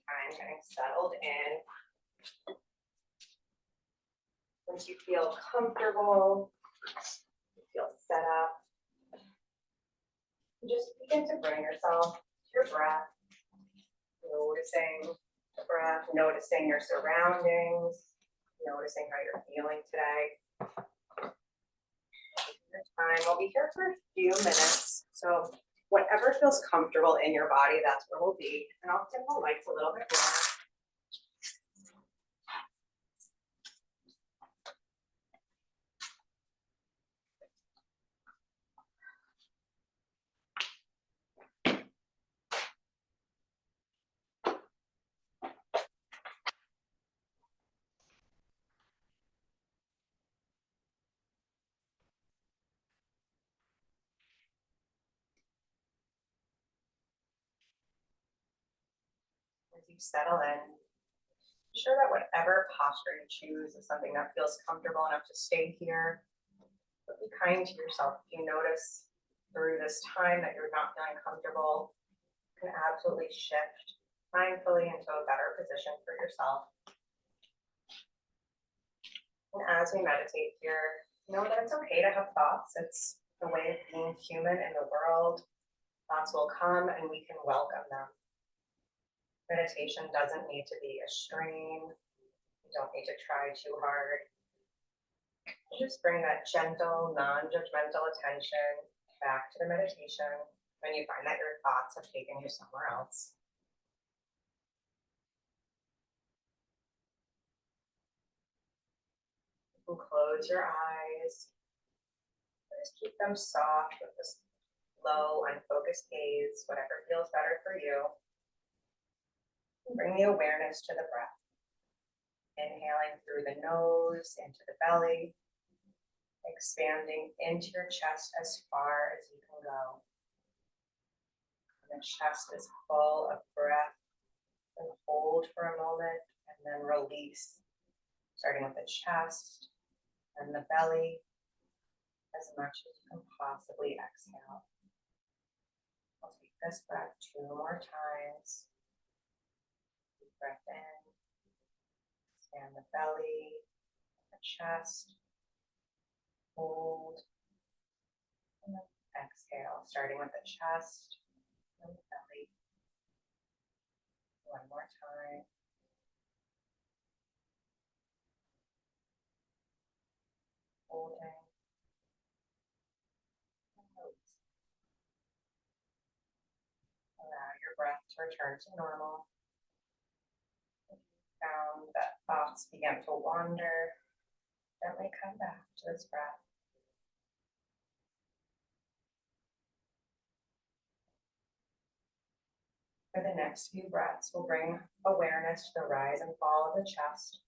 time getting settled in. Once you feel comfortable, you feel set up, you just begin to bring yourself to your breath, noticing the breath, noticing your surroundings, noticing how you're feeling today. Your time, we'll be here for a few minutes, so whatever feels comfortable in your body, that's where we'll be. And I'll dim the lights a little bit more. As you settle in, be sure that whatever posture you choose is something that feels comfortable enough to stay here. But be kind to yourself. If you notice through this time that you're not feeling comfortable, you can absolutely shift mindfully into a better position for yourself. And as we meditate here, know that it's okay to have thoughts. It's the way of being human in the world. Thoughts will come and we can welcome them. Meditation doesn't need to be a strain. You don't need to try too hard. Just bring that gentle, non-judgmental attention back to the meditation when you find that your thoughts have taken you somewhere else. You can close your eyes. Just keep them soft with this slow, unfocused gaze, whatever feels better for you. Bring the awareness to the breath. Inhaling through the nose, into the belly, expanding into your chest as far as you can go. And the chest is full of breath. And hold for a moment and then release, starting with the chest and the belly, as much as you can possibly exhale. I'll take this breath 2 more times. Breath in, expand the belly, the chest, hold, and then exhale, starting with the chest and the belly. 1 more time. Holding, and release. Allow your breath to return to normal. Found that thoughts begin to wander, gently come back to this breath. For the next few breaths, we'll bring awareness to the rise and fall of the chest.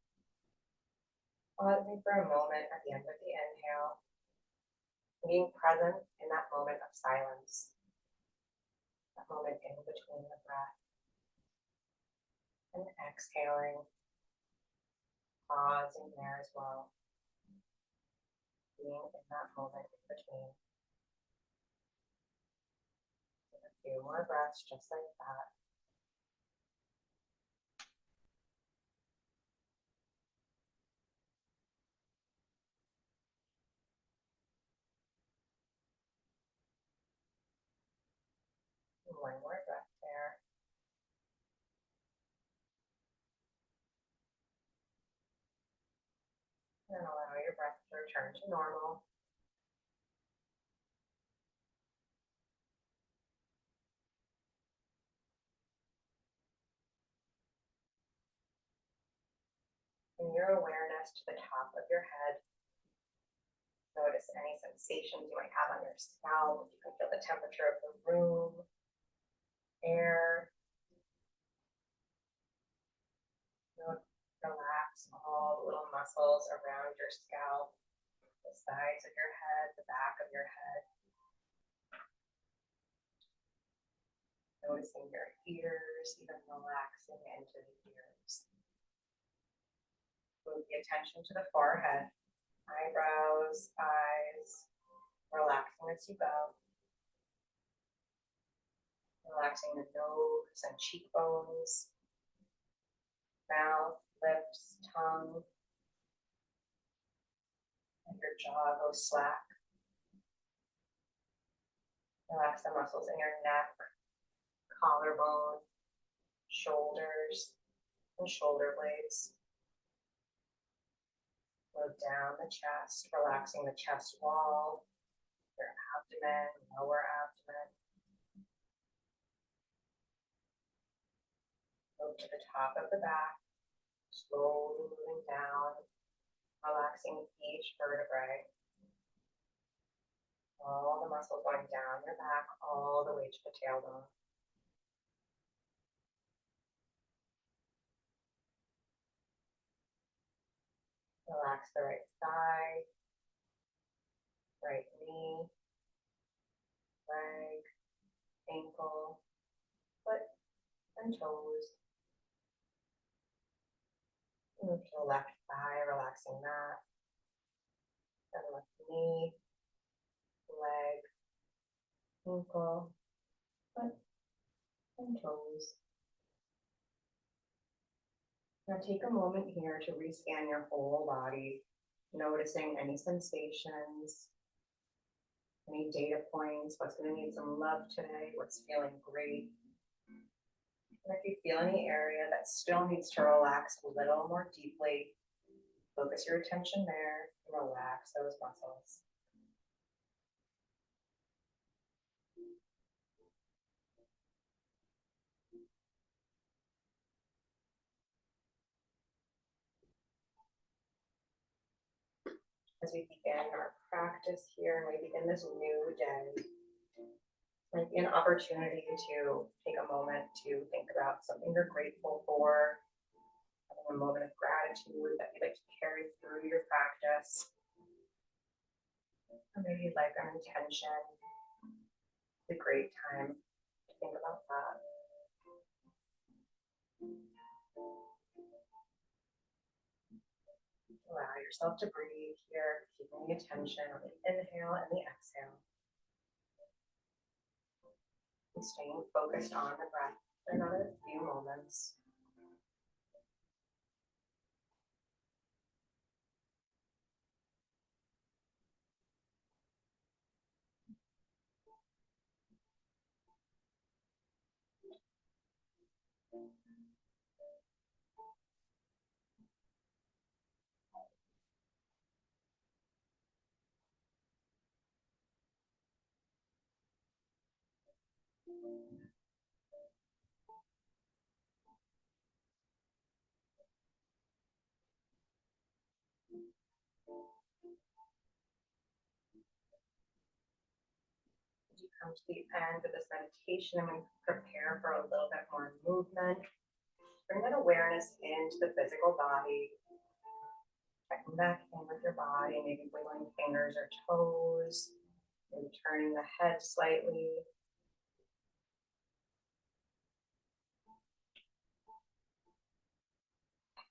Pausing for a moment at the end of the inhale, being present in that moment of silence, that moment in between the breath, and exhaling, pausing there as well, being in that moment in between. Take a few more breaths just like that. And 1 more breath there. And allow your breath to return to normal. Bring your awareness to the top of your head. Notice any sensations you might have on your scalp. You can feel the temperature of the room, air. Relax all the little muscles around your scalp, the sides of your head, the back of your head. Noticing your ears, even relaxing into the ears. Move the attention to the forehead, eyebrows, eyes, relaxing as you go. Relaxing the nose and cheekbones. mouth, lips, tongue, and your jaw goes slack. Relax the muscles in your neck, collarbone, shoulders, and shoulder blades. Move down the chest, relaxing the chest wall, your abdomen, lower abdomen. Move to the top of the back, slowly moving down, relaxing each vertebrae. All the muscles going down your back, all the way to the tailbone. Relax the right thigh, right knee, leg, ankle, foot, and toes. Move to the left thigh, relaxing that. Then left knee, leg, ankle, foot, and toes. Now take a moment here to rescan your whole body, noticing any sensations, any data points, what's going to need some love today, what's feeling great. And if you feel any area that still needs to relax a little more deeply, focus your attention there and relax those muscles. As we begin our practice here and we begin this new day, might be an opportunity to take a moment to think about something you're grateful for, having a moment of gratitude that you'd like to carry through your practice. Or maybe you'd like an intention. It's a great time to think about that. Allow yourself to breathe here, keeping the attention on the inhale and the exhale. And staying focused on the breath for another few moments. As you come to the end of this meditation, I'm going to prepare for a little bit more movement. Bring that awareness into the physical body. Checking back in with your body, maybe wiggling fingers or toes, maybe turning the head slightly.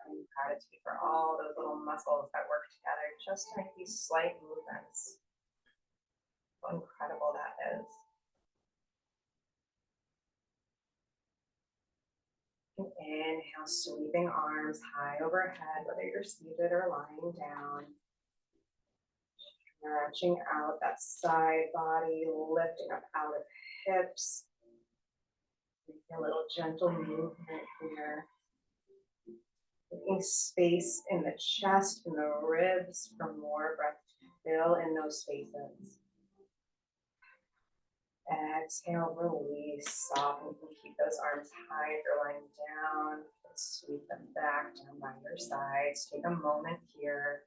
And gratitude for all those little muscles that work together just to make these slight movements. How incredible that is. And inhale, sweeping arms high overhead, whether you're seated or lying down. Stretching out that side body, lifting up out of hips. Making a little gentle movement here. Making space in the chest and the ribs for more breath to fill in those spaces. Exhale, release, soften. You can keep those arms high if you're lying down. Sweep them back down by your sides. Take a moment here.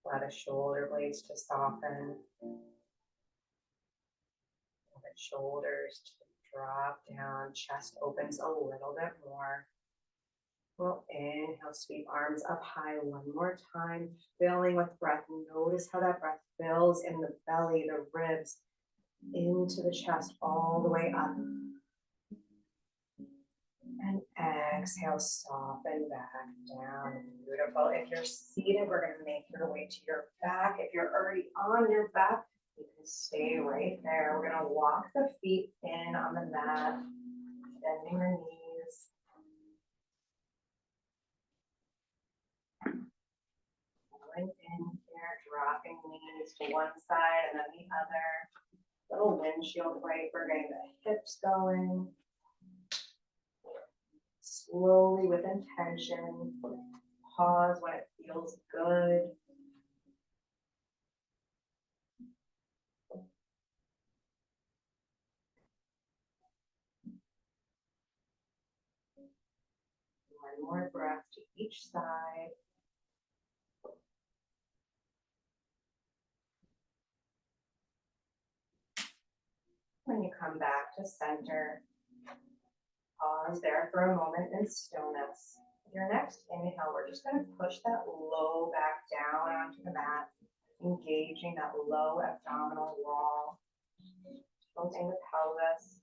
Allow the shoulder blades to soften. Allow the shoulders to drop down. Chest opens a little bit more. We'll inhale, sweep arms up high one more time. Filling with breath. Notice how that breath fills in the belly, the ribs, into the chest, all the way up. And exhale, soften back down. Beautiful. If you're seated, we're going to make your way to your back. If you're already on your back, you can stay right there. We're going to walk the feet in on the mat, bending the knees. dropping knees to one side and then the other. Little windshield wiper, getting the hips going. Slowly with intention. Pause when it feels good. One more breath to each side. When you come back to center, pause there for a moment in stillness. Your next inhale, we're just going to push that low back down onto the mat, engaging that low abdominal wall, tilting the pelvis,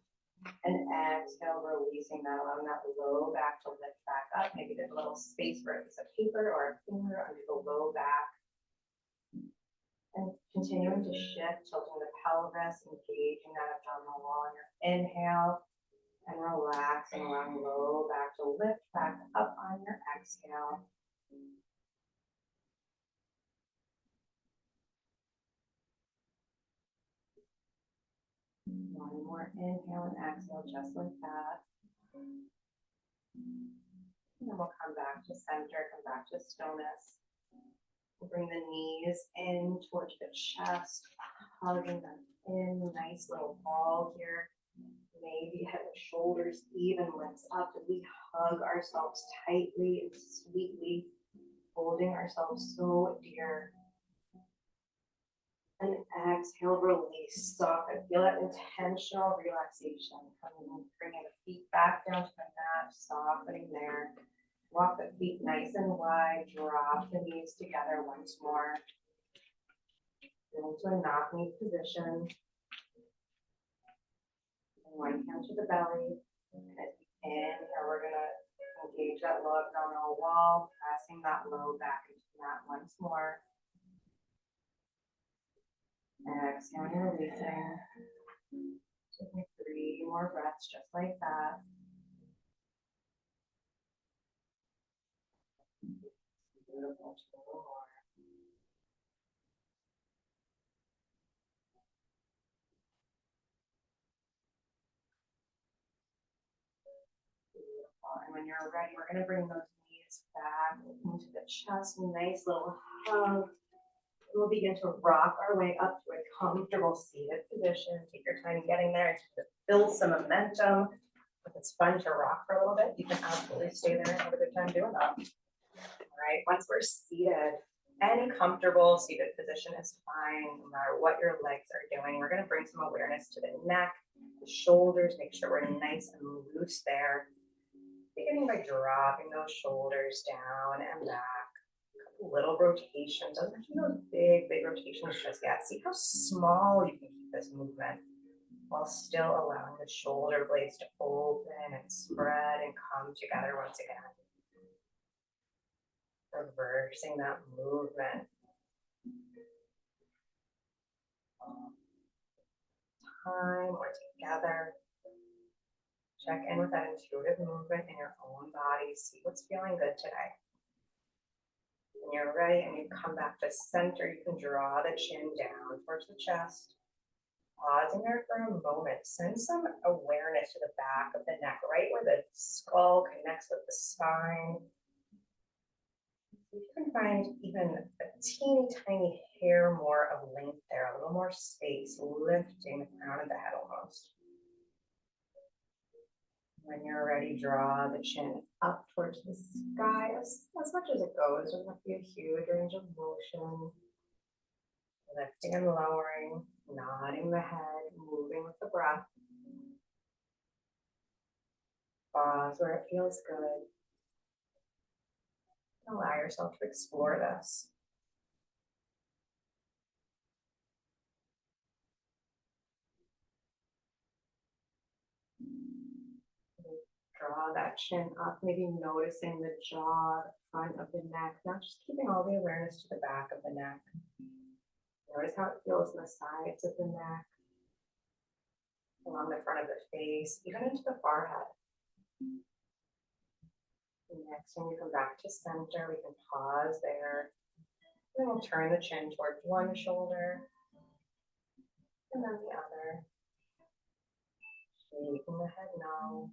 and exhale, releasing that, allowing that low back to lift back up. Maybe there's a little space for a piece of paper or a finger under the low back. And continuing to shift, tilting the pelvis, engaging that abdominal wall on your inhale, and relaxing, allowing low back to lift back up on your exhale. One more inhale and exhale, just like that. And then we'll come back to center, come back to stillness. We'll bring the knees in towards the chest, hugging them in, nice little ball here. Maybe head and shoulders even lifts up as we hug ourselves tightly and sweetly, holding ourselves so dear. And exhale, release, soften. Feel that intentional relaxation. Bringing the feet back down to the mat, softening there. Walk the feet nice and wide, drop the knees together once more. Into a knock-knee position. One hand to the belly. And here we're going to engage that low abdominal wall, pressing that low back into the mat once more. Exhaling and releasing. Taking 3 more breaths just like that. Beautiful. 2 more. Beautiful. And when you're ready, we're going to bring those knees back into the chest. Nice little hug. We'll begin to rock our way up to a comfortable seated position. Take your time getting there to build some momentum. If it's fun to rock for a little bit, you can absolutely stay there and have a good time doing that. All right, once we're seated, any comfortable seated position is fine, no matter what your legs are doing. We're going to bring some awareness to the neck, the shoulders, make sure we're nice and loose there. Beginning by dropping those shoulders down and back. Little rotations. Doesn't have to be those big rotations just yet. See how small you can keep this movement while still allowing the shoulder blades to open and spread and come together once again. Reversing that movement. Time or together. Check in with that intuitive movement in your own body. See what's feeling good today. When you're ready and you come back to center, you can draw the chin down towards the chest. Pausing there for a moment. Send some awareness to the back of the neck, right where the skull connects with the spine. You can find even a teeny tiny hair more of length there, a little more space, lifting the crown of the head almost. When you're ready, draw the chin up towards the sky as much as it goes. Doesn't have to be a huge range of motion. Lifting and lowering, nodding the head, moving with the breath. Pause where it feels good. Allow yourself to explore this. Draw that chin up, maybe noticing the jaw, the front of the neck, not just keeping all the awareness to the back of the neck. Notice how it feels in the sides of the neck, along the front of the face, even into the forehead. Next, when you come back to center, we can pause there. Then we'll turn the chin towards one shoulder and then the other. Shaking the head no.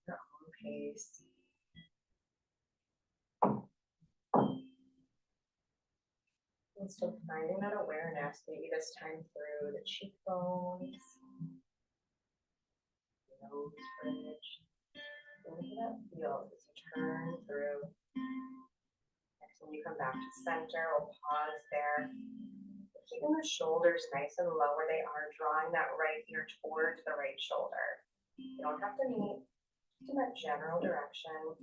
Your own pace. And still finding that awareness, maybe this time through the cheekbones, nose bridge. Feel how that feels as you turn through. Next, when you come back to center, we'll pause there. Keeping the shoulders nice and low where they are, drawing that right ear towards the right shoulder. You don't have to meet, just in that general direction.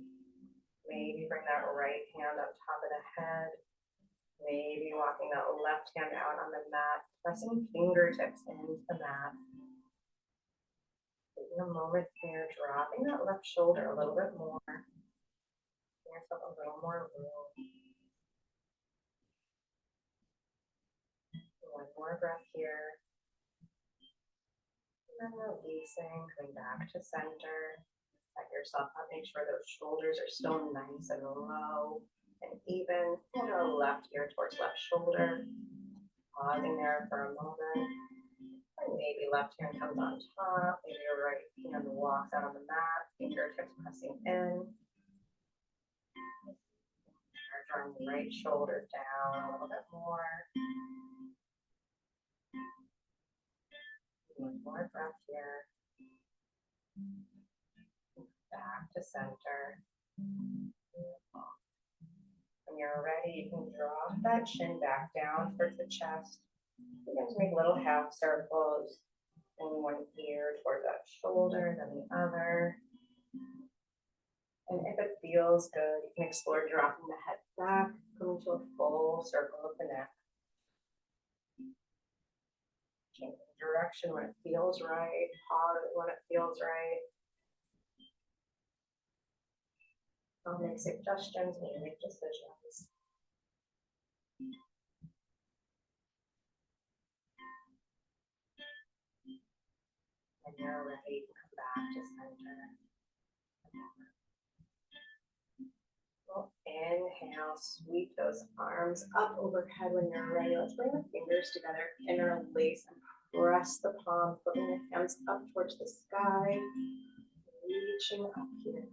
Maybe bring that right hand on top of the head. Maybe walking that left hand out on the mat, pressing fingertips into the mat. Taking a moment here, dropping that left shoulder a little bit more. Give yourself a little more room. One more breath here. And then releasing, coming back to center. Set yourself up, make sure those shoulders are still nice and low and even. Pull the left ear towards left shoulder. Pausing there for a moment. And maybe left hand comes on top. Maybe your right hand walks out on the mat. Fingertips pressing in. Drawing the right shoulder down a little bit more. One more breath here. Back to center. Beautiful. When you're ready, you can drop that chin back down towards the chest. Begin to make little half circles in one ear towards that shoulder, then the other. And if it feels good, you can explore dropping the head back, coming to a full circle of the neck. Changing direction when it feels right, pause when it feels right. I'll make suggestions when you make decisions. When you're ready, come back to center. We'll inhale, sweep those arms up overhead when you're ready. Let's bring the fingers together, interlace and press the palm, flipping the hands up towards the sky, reaching up here.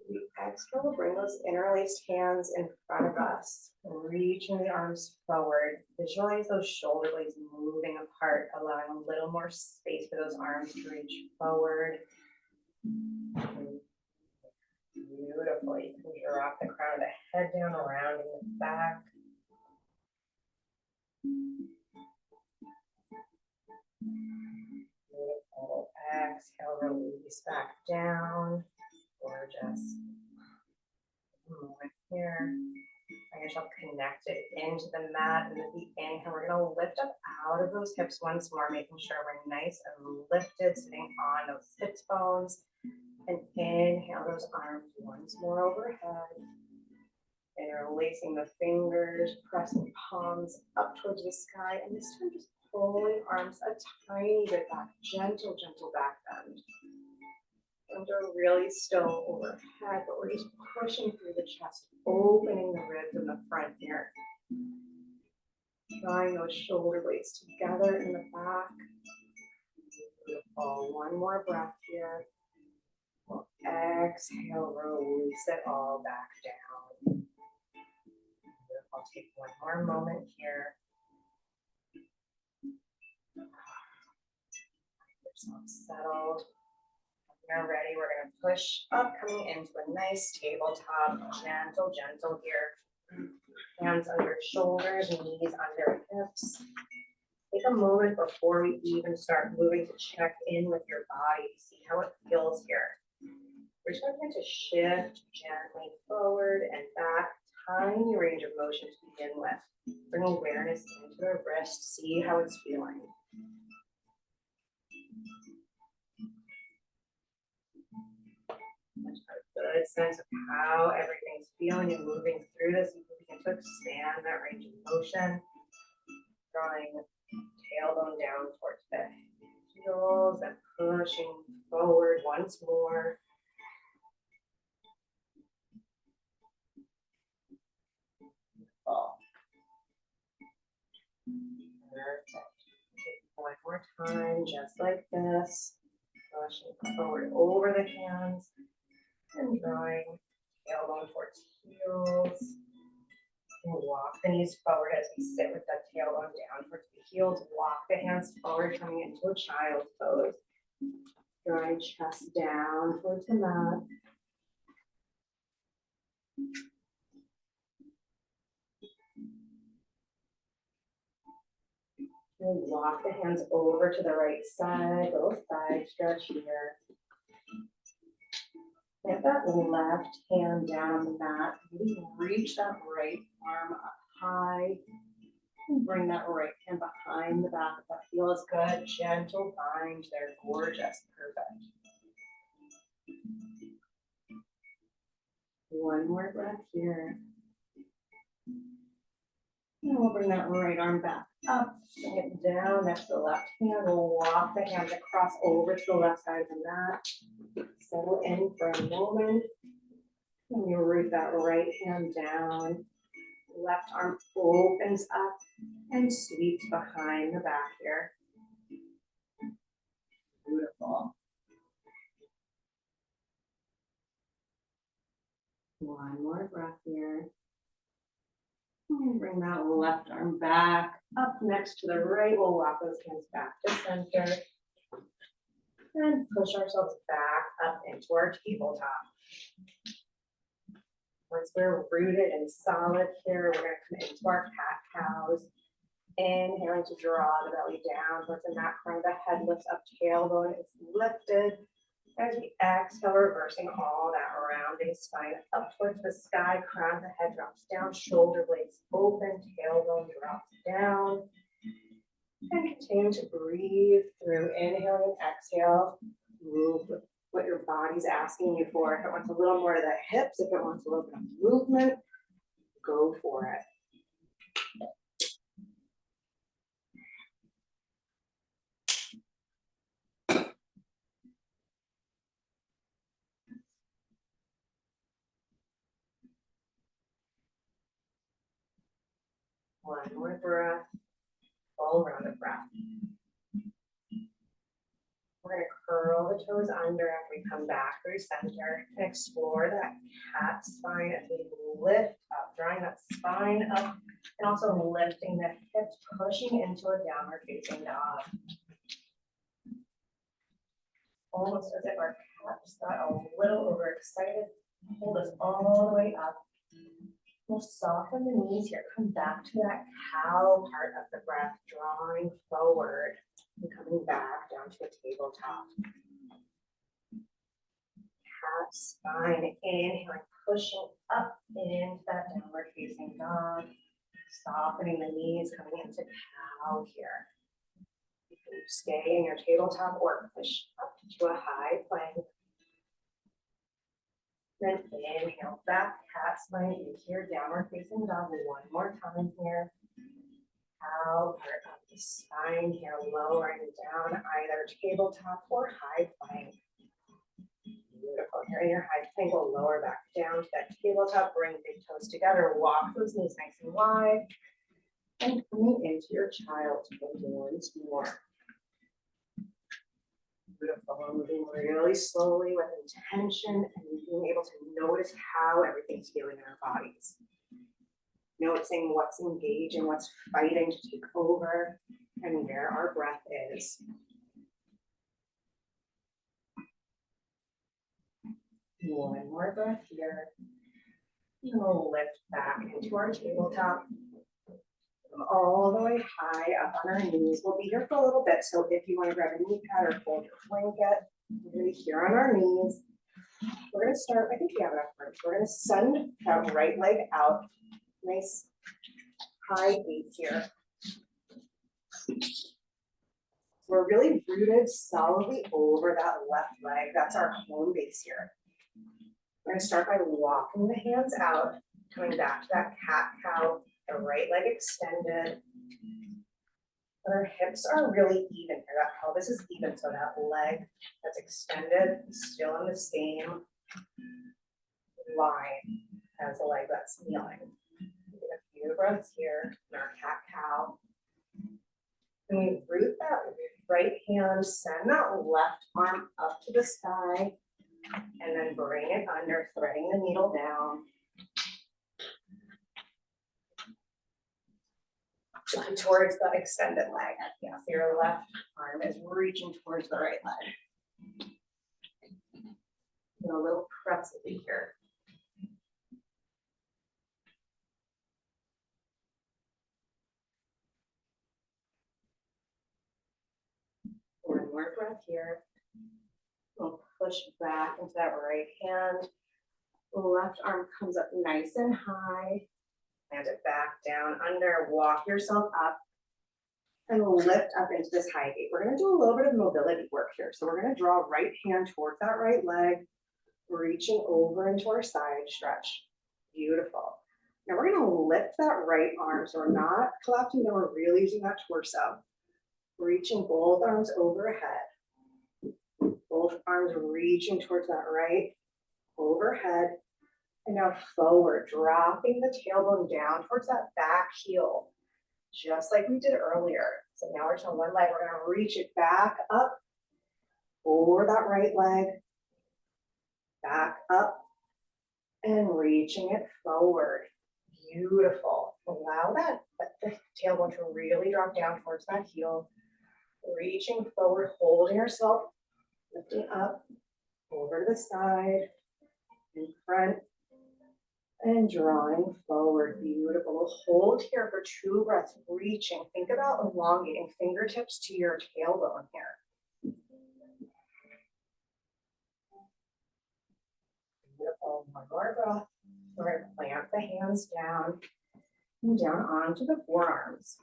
We exhale, we'll bring those interlaced hands in front of us, reaching the arms forward. Visualize those shoulder blades moving apart, allowing a little more space for those arms to reach forward. Beautiful. You can drop the crown of the head down, rounding the back. Beautiful. Exhale, release back down. Gorgeous. Moment here. Find yourself connected into the mat, and with the inhale, we're going to lift up out of those hips once more, making sure we're nice and lifted, sitting on those sits bones. And inhale those arms once more overhead. Interlacing the fingers, pressing palms up towards the sky, and this time just pulling arms a tiny bit back, gentle, gentle back bend. Arms are really still overhead, but we're just pushing through the chest, opening the ribs in the front here. Drawing those shoulder blades together in the back. Beautiful. One more breath here. We'll exhale, release it all back down. I'll take one more moment here. Get yourself settled. When you're ready, we're going to push up, coming into a nice tabletop. Gentle, gentle here. Hands under shoulders, knees under hips. Take a moment before we even start moving to check in with your body, see how it feels here. We're just going to shift gently forward and back, tiny range of motion to begin with. Bring awareness into the wrist, see how it's feeling. A good sense of how everything's feeling and moving through this. You can begin to expand that range of motion, drawing tailbone down towards the heels and pushing forward once more. Perfect. One more time, just like this. Pushing forward over the hands and drawing tailbone towards heels. And walk the knees forward as we sit with that tailbone down towards the heels. Walk the hands forward, coming into a child's pose. Drawing chest down towards the mat. And walk the hands over to the right side, little side stretch here. Get that left hand down on the mat. Really reach that right arm up high. And bring that right hand behind the back. If that feels good, gentle bind there. Gorgeous. Perfect. One more breath here. And we'll bring that right arm back up, bring it down next to the left hand. We'll walk the hands across over to the left side of the mat. Settle in for a moment. And you root that right hand down. Left arm opens up and sweeps behind the back here. Beautiful. One more breath here. And bring that left arm back up next to the right. We'll walk those hands back to center. And push ourselves back up into our tabletop. Once we're rooted and solid here, we're going to come into our cat-cows. Inhaling to draw the belly down towards the mat, front of the head lifts up, tailbone is lifted. As we exhale, reversing all that rounding spine up towards the sky, crown of the head drops down, shoulder blades open, tailbone drops down. And continue to breathe through inhale and exhale. Move with what your body's asking you for. If it wants a little more to the hips, if it wants a little bit of movement, go for it. One more breath, full round of breath. We're going to curl the toes under as we come back through center and explore that cat spine as we lift up, drawing that spine up and also lifting the hips, pushing into a downward facing dog. Almost as if our cat just got a little overexcited. Hold us all the way up. We'll soften the knees here. Come back to that cow part of the breath, drawing forward and coming back down to a tabletop. Cat spine, inhaling, pushing up into that downward facing dog. Softening the knees, coming into cow here. You can stay in your tabletop or push up to a high plank. Then inhale, back, cat spine into your downward facing dog. One more time here. Cow part of the spine here, lowering down either tabletop or high plank. Beautiful. Here in your high plank, we'll lower back down to that tabletop. Bring big toes together. Walk those knees nice and wide. And coming into your child's pose once more. Beautiful. Moving really slowly with intention and being able to notice how everything's feeling in our bodies. Noticing what's engaging, what's fighting to take over, and where our breath is. One more breath here. And we'll lift back into our tabletop. All the way high up on our knees. We'll be here for a little bit, so if you want to grab a knee pad or fold your blanket, we're going to be here on our knees. We're going to start, I think we have enough room. We're going to send that right leg out. Nice high eight here. We're really rooted solidly over that left leg. That's our home base here. We're going to start by walking the hands out, coming back to that cat-cow. The right leg extended. Our hips are really even here. That pelvis is even, so that leg that's extended is still in the same line as the leg that's kneeling. Get a few breaths here in our cat-cow. And we root that right hand, send that left arm up to the sky, and then bring it under, threading the needle down. Towards the extended leg. Yeah, so your left arm is reaching towards the right leg. And a little pretzel here. One more breath here. We'll push back into that right hand. Left arm comes up nice and high. Hand it back down under. Walk yourself up and lift up into this high gate. We're going to do a little bit of mobility work here. So we're going to draw right hand towards that right leg, reaching over into our side stretch. Beautiful. Now we're going to lift that right arm. So we're not collapsing down, we're really using that torso. Reaching both arms overhead. Both arms reaching towards that right overhead. And now forward, dropping the tailbone down towards that back heel, just like we did earlier. So now we're on one leg, we're going to reach it back up over that right leg, back up, and reaching it forward. Beautiful. Allow that the tailbone to really drop down towards that heel. Reaching forward, holding yourself, lifting up, over to the side, in front, and drawing forward. Beautiful. Hold here for 2 breaths, reaching. Think about elongating fingertips to your tailbone here. Beautiful. One more breath. We're going to plant the hands down and down onto the forearms.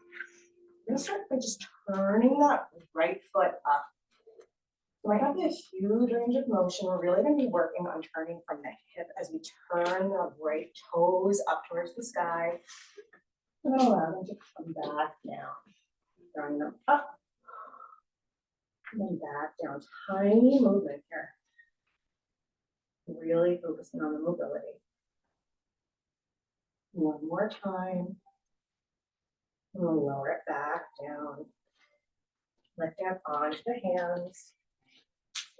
We're going to start by just turning that right foot up. So I have a huge range of motion. We're really going to be working on turning from the hip as we turn the right toes up towards the sky. And allow them to come back down. Throwing them up and then back down. Tiny movement here. Really focusing on the mobility. One more time. And we'll lower it back down. Lift up onto the hands.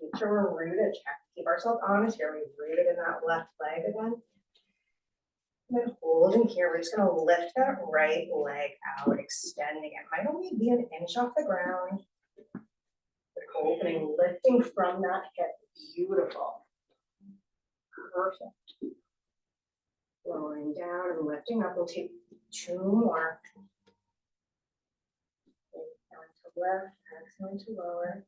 Make sure we're rooted. Check. Keep ourselves honest here. We've rooted in that left leg again. And then holding here. We're just going to lift that right leg out, extending it. Might only be an inch off the ground. But opening, lifting from that hip. Beautiful. Perfect. Lowering down and lifting up. We'll take 2 more. Inhaling to lift, exhaling to lower.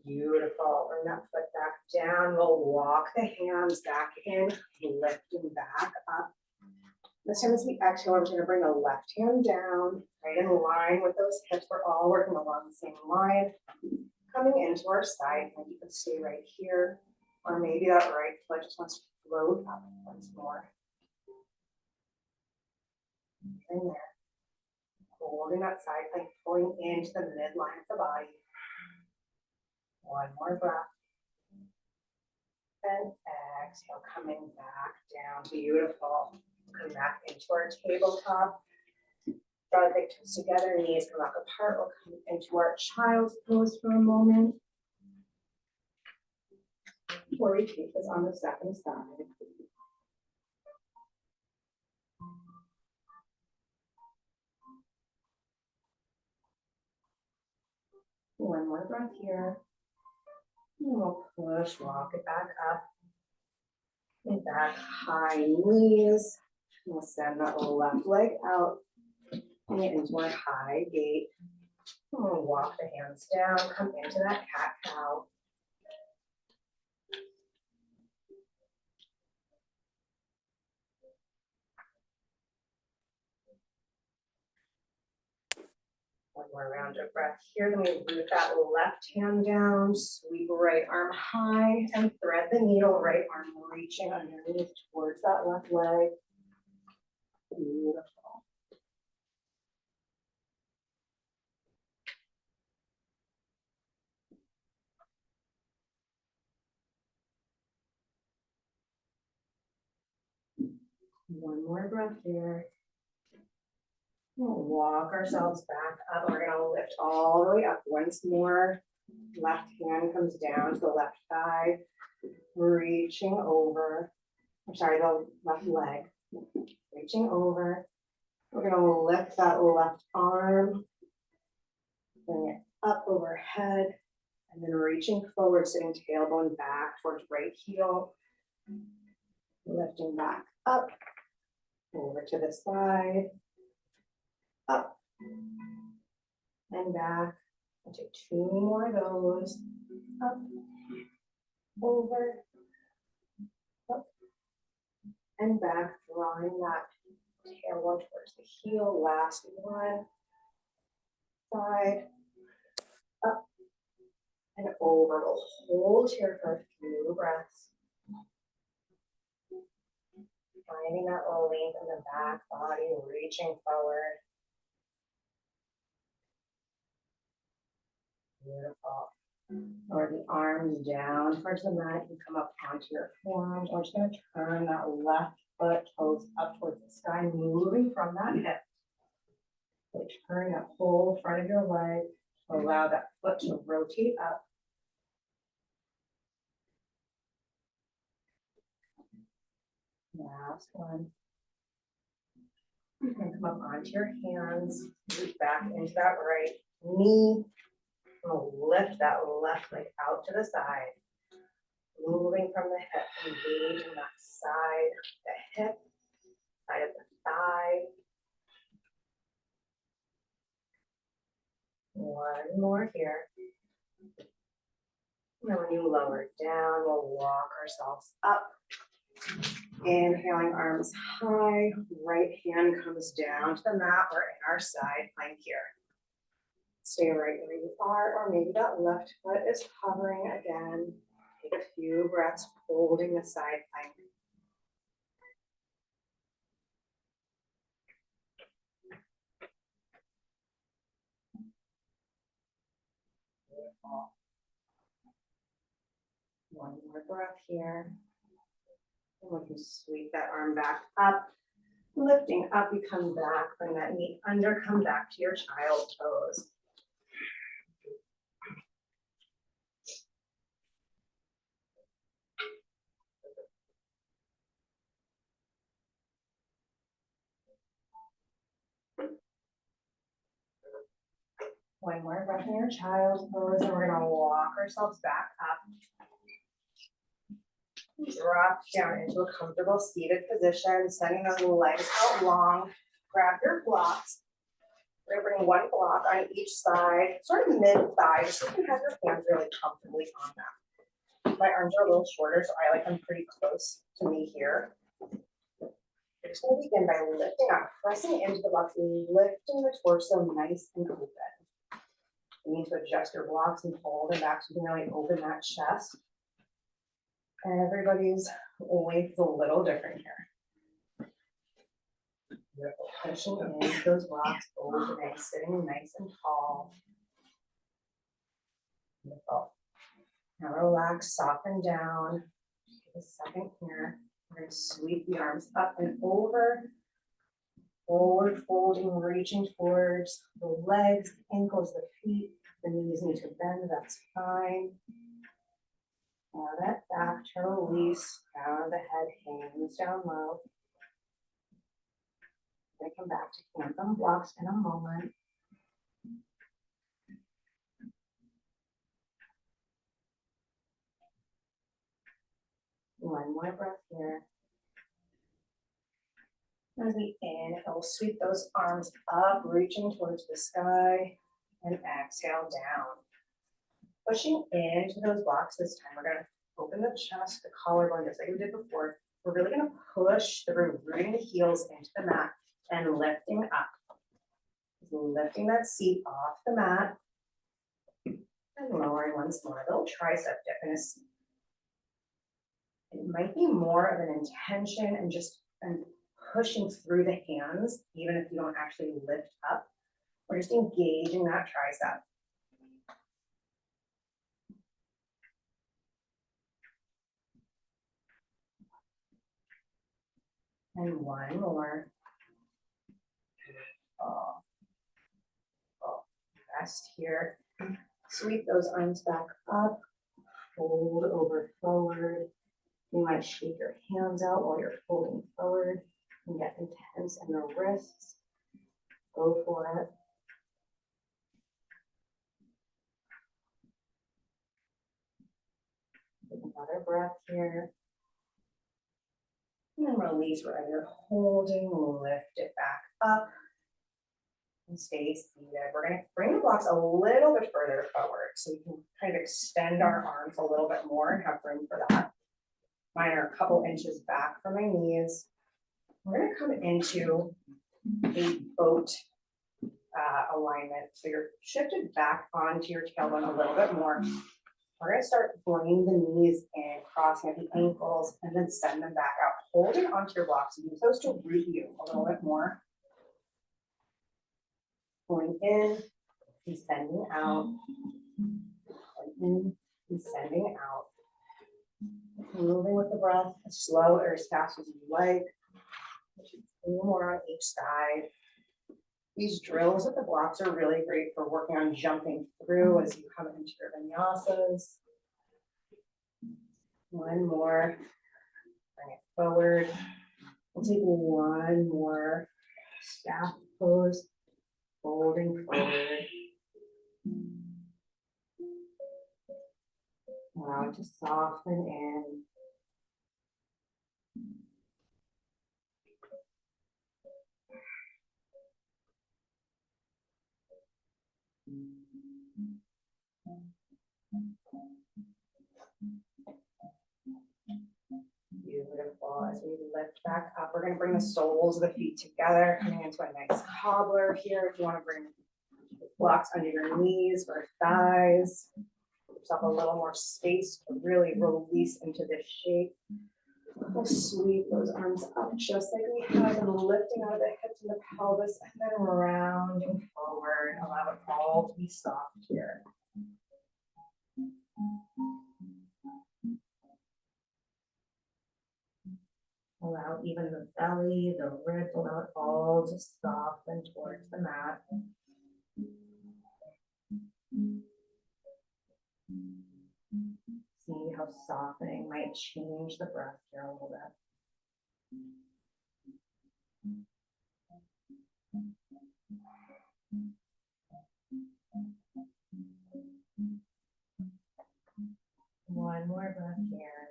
Beautiful. Bring that foot back down. We'll walk the hands back in, lifting back up. This time as we exhale, we're going to bring the left hand down, right in line with those hips. We're all working along the same line. Coming into our side, and you can stay right here, or maybe that right foot just wants to float up once more. In there. Holding that side plank, pulling into the midline of the body. One more breath. And exhale, coming back down. Beautiful. Come back into our tabletop. Draw the big toes together, knees come back apart. We'll come into our child's pose for a moment. Before we take this on the second side. One more breath here. And we'll push, walk it back up. And back, high knees. We'll send that left leg out. And into our high gate. And we'll walk the hands down, come into that cat-cow. One more round of breath here. Then we root that left hand down, sweep right arm high, and thread the needle, right arm reaching underneath towards that left leg. Beautiful. One more breath here. We'll walk ourselves back up. We're gonna lift all the way up once more. Left hand comes down to the left thigh, reaching over. I'm sorry, the left leg, reaching over. We're gonna lift that left arm, bring it up overhead, and then reaching forward, sitting tailbone back towards right heel. Lifting back up, over to the side, up, and back. I'll take two more of those. Up, over, up, and back, drawing that tailbone towards the heel. Last one. Side, up, and over. We'll hold here for a few breaths. Finding that little length in the back body, reaching forward. Beautiful. Lower the arms down towards the mat. You come up onto your forearms. We're just going to turn that left foot, toes up towards the sky, moving from that hip. So turn that whole front of your leg. Allow that foot to rotate up. Last one. You can come up onto your hands, move back into that right knee. Lift that left leg out to the side. Moving from the hip, engaging that side, the hip, side of the thigh. One more here. And then when you lower down, we'll walk ourselves up. Inhaling, arms high, right hand comes down to the mat. We're in our side plank here. Stay right where you are, or maybe that left foot is hovering again. Take a few breaths, holding the side plank. Beautiful. One more breath here. And we can sweep that arm back up. Lifting up, you come back, bring that knee under, come back to your child pose. One more breath in your child's pose, and we're gonna walk ourselves back up. Drop down into a comfortable seated position, sending those legs out long. Grab your blocks. We're gonna bring one block on each side, sort of mid-thigh, just so you can have your hands really comfortably on them. My arms are a little shorter, so I like them pretty close to me here. We're just gonna begin by lifting up, pressing into the blocks, lifting the torso nice and open. You need to adjust your blocks and fold them back so you can really open that chest. Everybody's length is a little different here. Beautiful. Pushing into those blocks, opening, sitting nice and tall. Beautiful. Now relax, soften down. Take a second here. We're going to sweep the arms up and over. Forward folding, reaching towards the legs, the ankles, the feet. The knees need to bend, that's fine. Now that back to release, crown of the head hangs down low. They come back to hands on blocks in a moment. One more breath here. As we inhale, we'll sweep those arms up, reaching towards the sky, and exhale down. Pushing into those blocks this time, we're going to open the chest, the collarbone, just like we did before. We're really going to push through, rooting the heels into the mat and lifting up. Lifting that seat off the mat and lowering once more. A little tricep dip in a seat. It might be more of an intention and just pushing through the hands, even if you don't actually lift up. We're just engaging that tricep. And one more. Oh. Oh. Rest here. Sweep those arms back up. Fold over forward. You might shake your hands out while you're folding forward and get intense in the wrists. Go for it. Take another breath here. And then release where you're holding, lift it back up. And stay seated. We're going to bring the blocks a little bit further forward so we can kind of extend our arms a little bit more and have room for that. Mine are a couple inches back from my knees. We're going to come into a boat alignment. So you're shifted back onto your tailbone a little bit more. We're going to start bringing the knees in, crossing at the ankles, and then send them back out, holding onto your blocks. Use those to root you a little bit more. Going in and sending out. Going in and sending out. Moving with the breath as slow or as fast as you like. A little more on each side. These drills with the blocks are really great for working on jumping through as you come into your vinyasas. One more. Bring it forward. We'll take one more staff pose. Folding forward. Allow it to soften in. Beautiful. As we lift back up, we're going to bring the soles of the feet together, coming into a nice cobbler here. If you want to bring blocks under your knees or thighs, give yourself a little more space to really release into this shape. We'll sweep those arms up just like we have been, lifting out of the hips and the pelvis, and then rounding forward. Allow it all to be soft here. Allow even the belly, the ribs, allow it all to soften towards the mat. See how softening might change the breath here a little bit. One more breath here.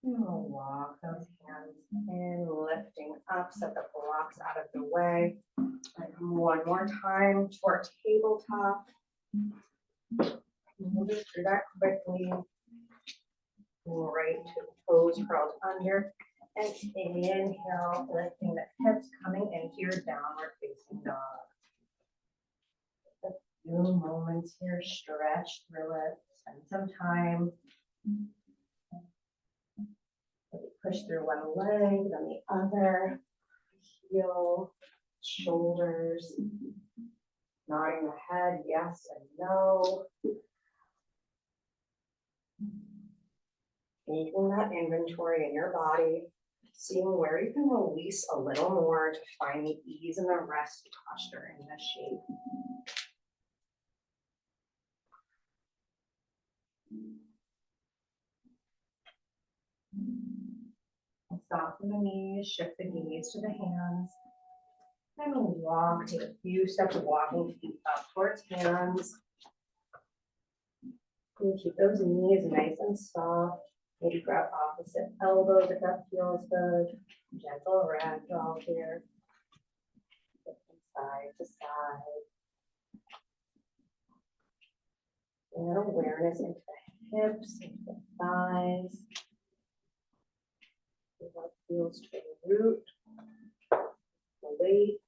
And we'll walk those hands in, lifting up, set the blocks out of the way. And one more time to our tabletop. Move it through that quickly. Right to the toes curled under. And inhale, lifting the hips, coming into your downward facing dog. A few moments here, stretch through it, spend some time. Push through one leg, then the other. Heel, shoulders, nodding the head, yes and no. Taking that inventory in your body, seeing where you can release a little more to find the ease and the rest posture in this shape. Soften the knees, shift the knees to the hands. And walk, take a few steps of walking feet up towards hands. And keep those knees nice and soft. Maybe grab opposite elbows if that feels good. Gentle ragdoll here. Side to side. Bring that awareness into the hips, into the thighs. What feels to the root, the weight.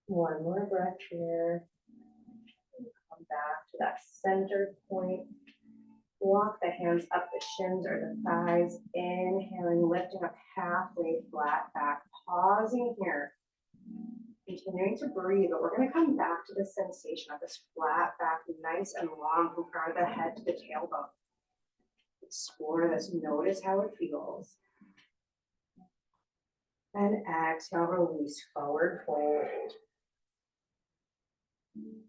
One more breath here. Come back to that center point. Walk the hands up the shins or the thighs. Inhaling, lifting up halfway flat back. Pausing here. Continuing to breathe, but we're going to come back to the sensation of this flat back, nice and long from front of the head to the tailbone. Explore this, notice how it feels. And exhale, release, forward fold.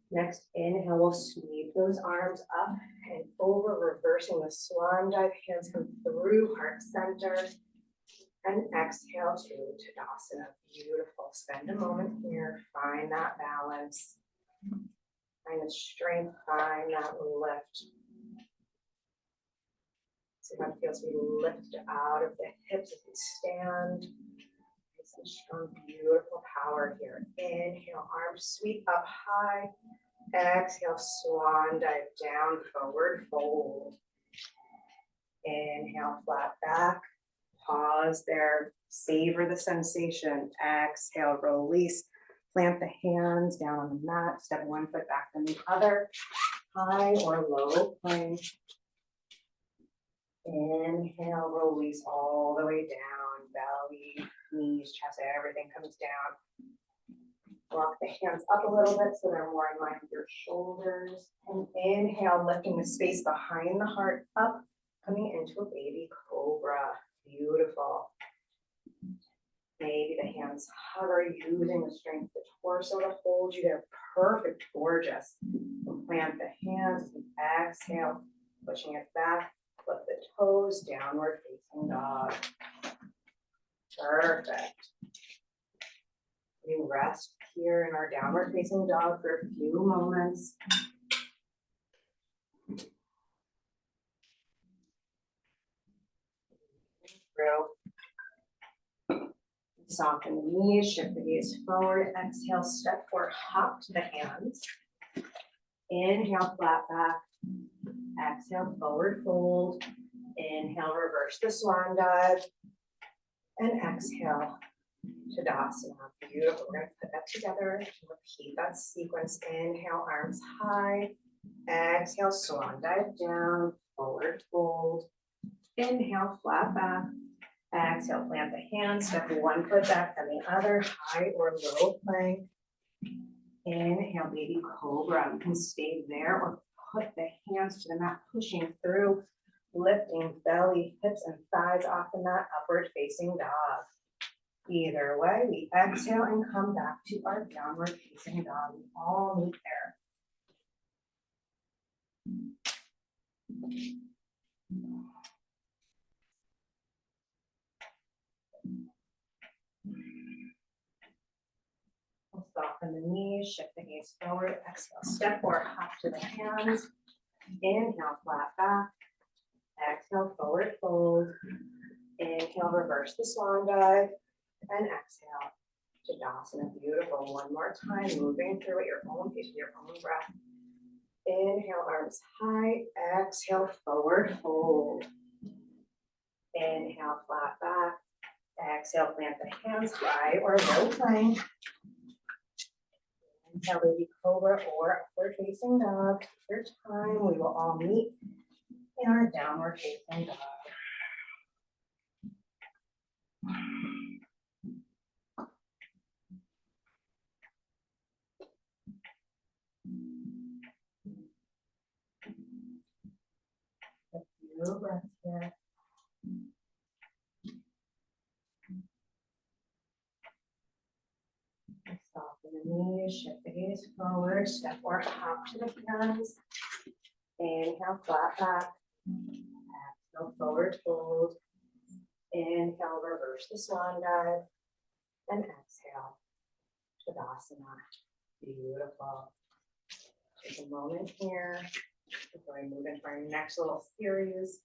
Next, inhale, we'll sweep those arms up and over, reversing the swan dive. Hands come through heart center. And exhale to Tadasana. Beautiful. Spend a moment here. Find that balance. Find the strength. Find that lift. See how it feels to be lifted out of the hips as we stand. Some strong, beautiful power here. Inhale, arms sweep up high. Exhale, swan dive down, forward fold. Inhale, flat back. Pause there. Savor the sensation. Exhale, release. Plant the hands down on the mat. Step one foot back from the other. High or low plank. Inhale, release all the way down. Belly, knees, chest, everything comes down. Walk the hands up a little bit so they're more in line with your shoulders. And inhale, lifting the space behind the heart up, coming into a baby cobra. Beautiful. Maybe the hands hover, using the strength of the torso to hold you there. Perfect, gorgeous. Plant the hands, exhale, pushing it back. Flip the toes, downward facing dog. Perfect. We rest here in our downward facing dog for a few moments. Through. Soften the knees, shift the gaze forward. Exhale, step forward, hop to the hands. Inhale, flat back. Exhale, forward fold. Inhale, reverse the swan dive. And exhale, Tadasana. Beautiful. We're going to put that together. Repeat that sequence. Inhale, arms high. Exhale, swan dive down. Forward fold. Inhale, flat back. Exhale, plant the hands. Step one foot back from the other. High or low plank. Inhale, baby cobra. You can stay there or put the hands to the mat, pushing through, lifting belly, hips, and thighs off the mat, upward facing dog. Either way, we exhale and come back to our downward facing dog. We all meet there. We'll soften the knees, shift the gaze forward, exhale, step or hop to the hands. Inhale, flat back. Exhale, forward fold. Inhale, reverse the swan dive. And exhale, Tadasana. Beautiful. One more time, moving through at your own pace with your own breath. Inhale, arms high. Exhale, forward fold. Inhale, flat back. Exhale, plant the hands high or low plank. Inhale, baby cobra or upward facing dog. Take your time. We will all meet in our downward facing dog. A few breaths here. Soften the knees, shift the gaze forward, step or hop to the hands. Inhale, flat back. Exhale, forward fold. Inhale, reverse the swan dive. And exhale, Tadasana. Beautiful. Take a moment here before we move into our next little series.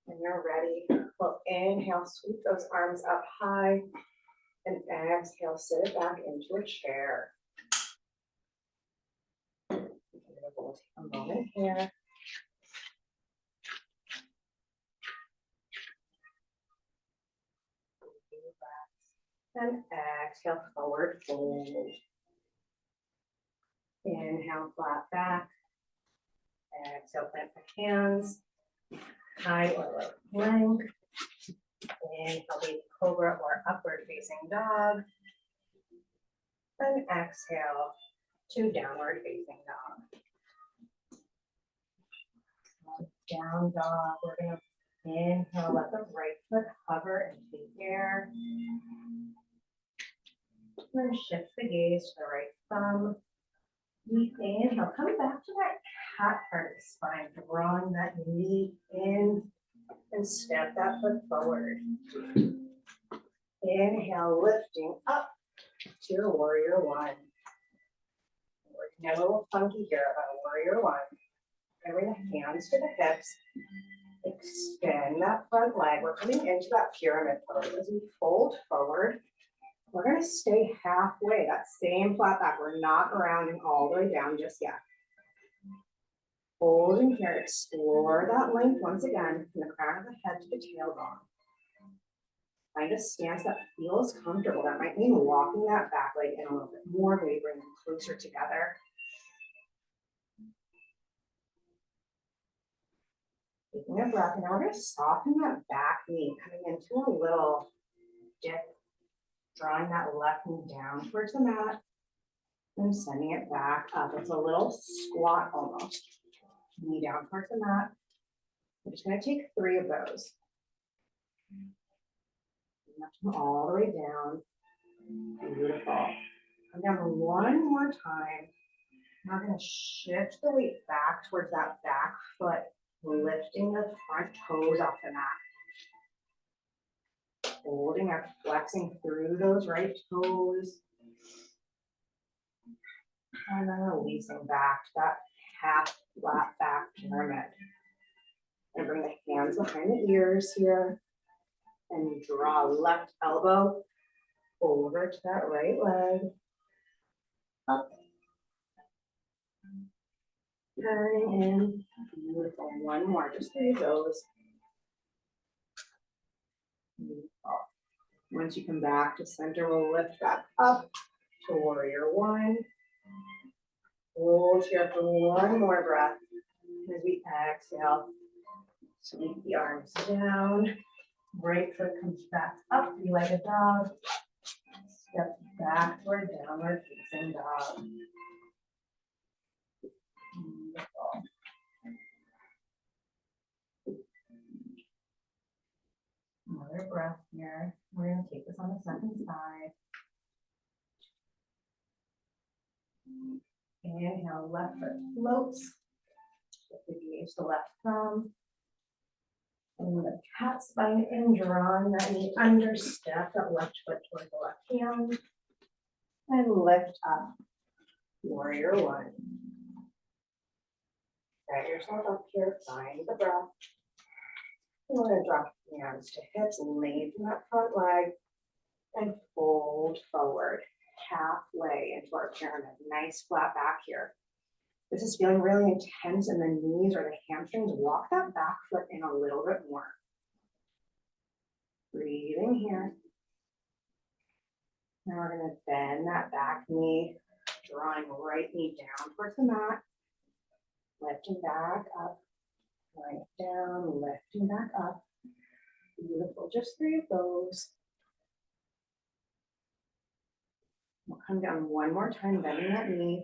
When you're ready, we'll inhale, sweep those arms up high, and exhale, sit it back into a chair. We'll take a moment here. And exhale, forward fold. Inhale, flat back. Exhale, plant the hands. High or low plank. Inhale, baby cobra or upward facing dog. And exhale to downward facing dog. down dog. We're gonna inhale, let the right foot hover and take air. Then shift the gaze to the right thumb. Deep inhale, come back to that cat part of the spine, drawing that knee in and step that foot forward. Inhale, lifting up to your warrior one. We're getting a little funky here about warrior one. Bring the hands to the hips. Extend that front leg. We're coming into that pyramid pose. As we fold forward, we're going to stay halfway, that same flat back. We're not rounding all the way down just yet. Holding here, explore that length once again from the crown of the head to the tailbone. Find a stance that feels comfortable. That might mean walking that back leg in a little bit more, maybe bring them closer together. Taking a breath, and now we're going to soften that back knee, coming into a little dip, drawing that left knee down towards the mat, and sending it back up. It's a little squat almost. Knee down towards the mat. We're just going to take 3 of those. Lift them all the way down. Beautiful. Come down one more time. Now we're going to shift the weight back towards that back foot, lifting the front toes off the mat. Holding or flexing through those right toes. And then releasing back to that half flat back pyramid. And bring the hands behind the ears here. And draw left elbow over to that right leg. Up. Turning in. Beautiful. One more. Just 3 of those. Beautiful. Once you come back to center, we'll lift back up to warrior one. Hold here for one more breath. As we exhale, sweep the arms down. Right foot comes back up, three-legged dog. Step back toward downward facing dog. Beautiful. Another breath here. We're going to take this on the second side. Inhale, left foot floats. Shift the gaze to left thumb. And the cat spine in, drawing that knee under, step that left foot towards the left hand. And lift up. Warrior one. Set yourself up here, find the breath. We're going to drop the hands to hips, lengthen that front leg, and fold forward, halfway into our pyramid. Nice flat back here. This is feeling really intense in the knees or the hamstrings. Walk that back foot in a little bit more. Breathing here. Now we're going to bend that back knee, drawing right knee down towards the mat, lifting back up. Right down, lifting back up. Beautiful, just 3 of those. We'll come down one more time, bending that knee,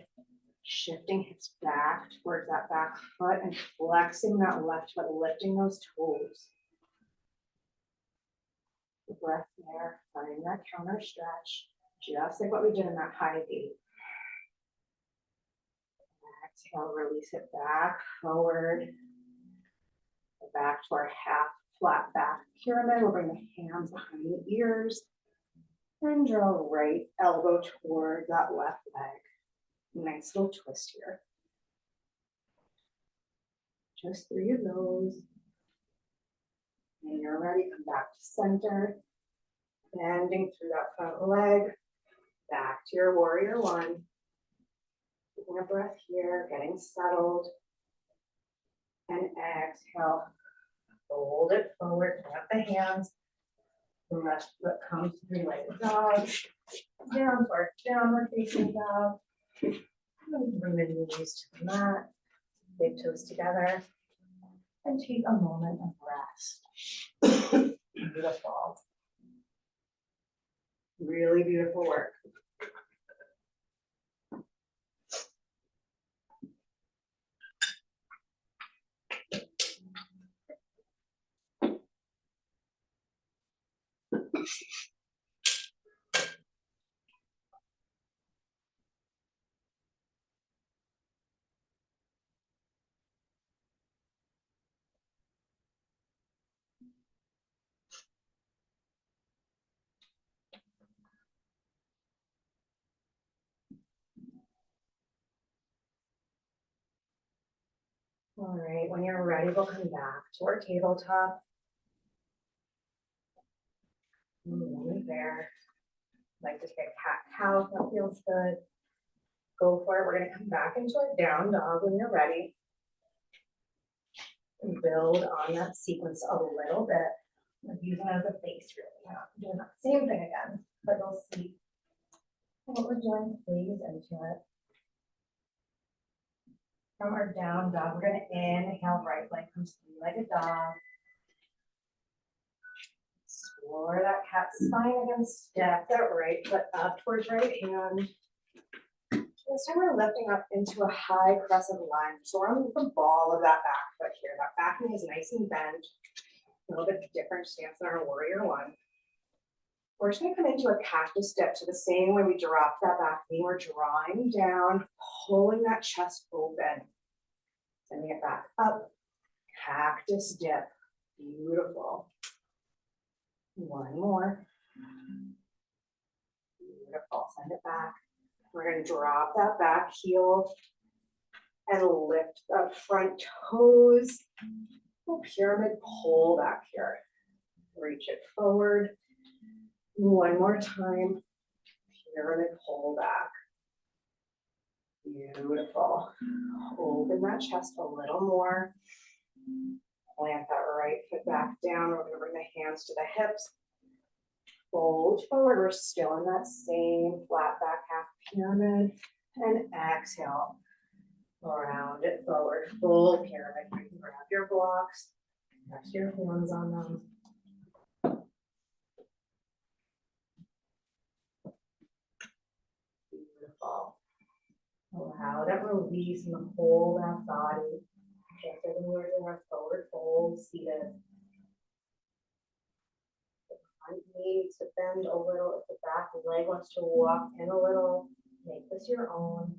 shifting hips back towards that back foot and flexing that left foot, lifting those toes. The breath there, finding that counter stretch, just like what we did in that high gate. Exhale, release it back, forward. Back to our half flat back pyramid. We'll bring the hands behind the ears and draw right elbow toward that left leg. Nice little twist here. Just 3 of those. When you're ready, come back to center. Bending through that front leg. Back to your warrior one. Taking a breath here, getting settled. And exhale. Fold it forward, pick up the hands. The left foot comes to three-legged dog. Down for downward facing dog. And bring the knees to the mat. Big toes together. And take a moment of rest. Beautiful. Really beautiful work. All right, when you're ready, we'll come back to our tabletop. There. Like to take a cat-cow, that feels good. Go for it. We're gonna come back into a down dog when you're ready. And build on that sequence a little bit. Like using it as a base, really. We're not doing that same thing again, but you'll see what we're doing plays into it. From our down dog, we're gonna inhale, right leg comes through like a dog. Explore that cat spine again, step that right foot up towards right hand. This time we're lifting up into a high crescent lunge. So we're on the ball of that back foot here. That back knee is nice and bent. A little bit different stance than our warrior one. We're just gonna come into a cactus dip. So the same way we drop that back knee, we're drawing down, pulling that chest open. Sending it back up, cactus dip. Beautiful. One more. Beautiful, send it back. We're gonna drop that back heel and lift the front toes. Pyramid pull back here. Reach it forward. One more time. Pyramid pull back. Beautiful. Open that chest a little more. Plant that right foot back down. We're gonna bring the hands to the hips. Fold forward. We're still in that same flat back half pyramid. And exhale. Round it forward. Full pyramid. You can grab your blocks. Rest your hands on them. Beautiful. Allow that release and the whole that body. Just as we're doing our forward fold, seated. The front knee needs to bend a little. If the back leg wants to walk in a little, make this your own.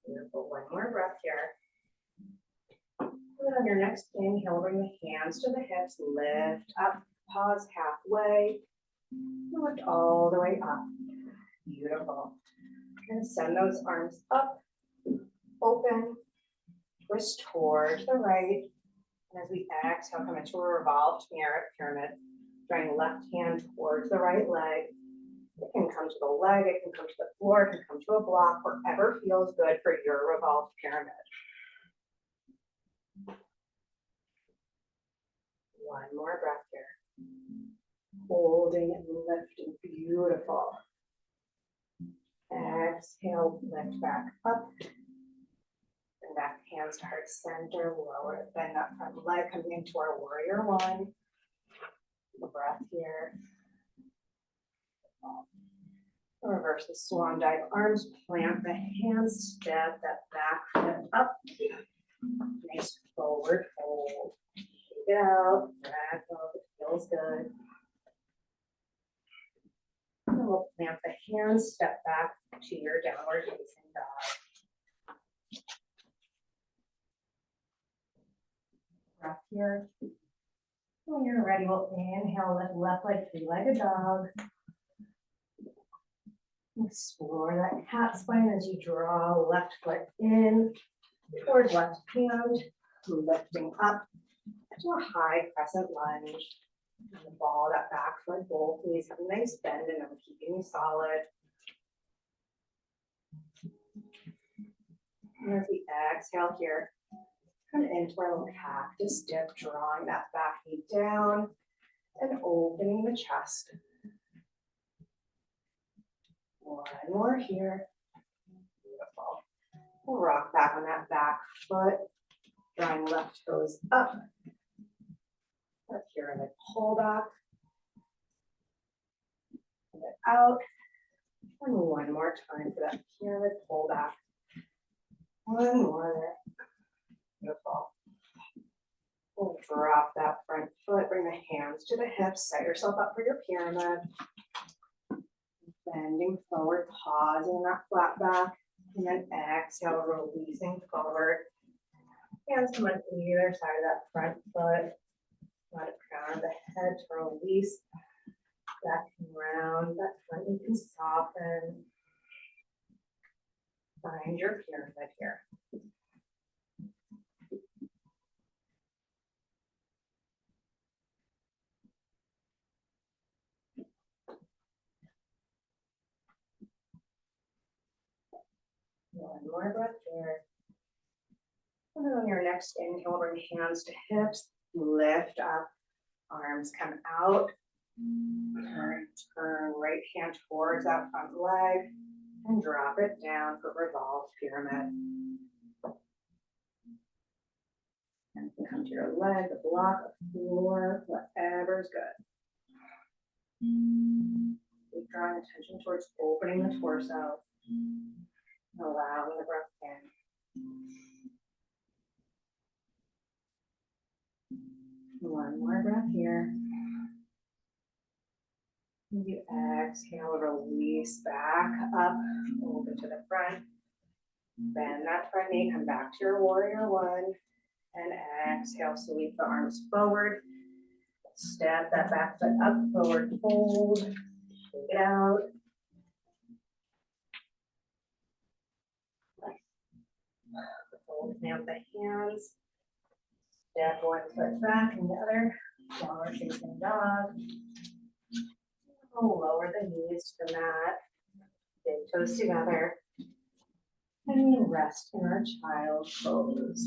Beautiful. One more breath here. And then on your next inhale, bring the hands to the hips, lift up, pause halfway, and lift all the way up. Beautiful. You're going to send those arms up, open, twist towards the right. And as we exhale, come into a revolved pyramid, drawing left hand towards the right leg. It can come to the leg, it can come to the floor, it can come to a block, wherever feels good for your revolved pyramid. One more breath here. Holding and lifting, beautiful. Exhale, lift back up. Bring back hands to heart center, lower it, bend that front leg, coming into our warrior one. Breath here. Reverse the swan dive, arms plant the hands, step that back foot up. Nice forward fold. Take it out, back up, it feels good. And we'll plant the hands, step back to your downward facing dog. Breath here. When you're ready, we'll inhale, lift left leg, three-legged dog. Explore that cat spine as you draw left foot in towards left hand, lifting up to a high crescent lunge. And the ball of that back foot, both knees have a nice bend and I'm keeping you solid. And as we exhale here, come into our little cactus dip, drawing that back knee down and opening the chest. One more here. Beautiful. We'll rock back on that back foot, drawing left toes up. A pyramid pull back. Pull it out. And one more time for that pyramid pull back. One more there. drop that front foot, bring the hands to the hips, set yourself up for your pyramid. Bending forward, pausing that flat back, and then exhale, releasing forward. Hands come on either side of that front foot. Let it crown of the head to release. Back and round, that front you can soften. Find your pyramid here. One more breath here. And then on your next inhale, bring hands to hips, lift up, arms come out. Turn right hand towards that front leg and drop it down for revolved pyramid. And you can come to your leg, the block, the floor, whatever's good. Keep drawing attention towards opening the torso. Allowing the breath in. One more breath here. You exhale, release back up, open to the front. Bend that front knee, come back to your warrior one. And exhale, sweep the arms forward. Step that back foot up, forward fold. Take it out. Fold now with the hands. Step one foot back and the other. Downward facing dog. Lower the knees to the mat. Big toes together. And we rest in our child pose.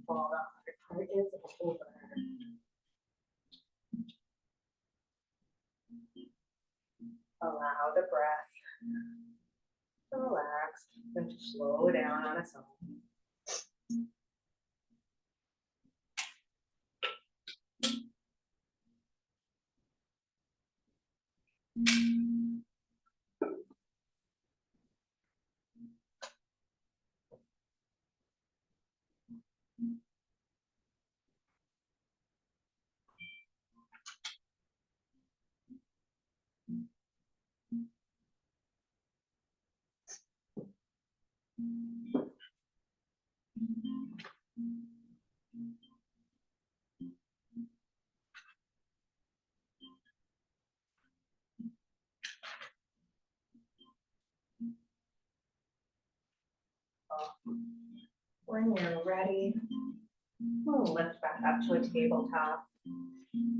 Fall the heart is over. Allow the breath to relax and to slow down on its own. When you're ready, we'll lift back up to a tabletop.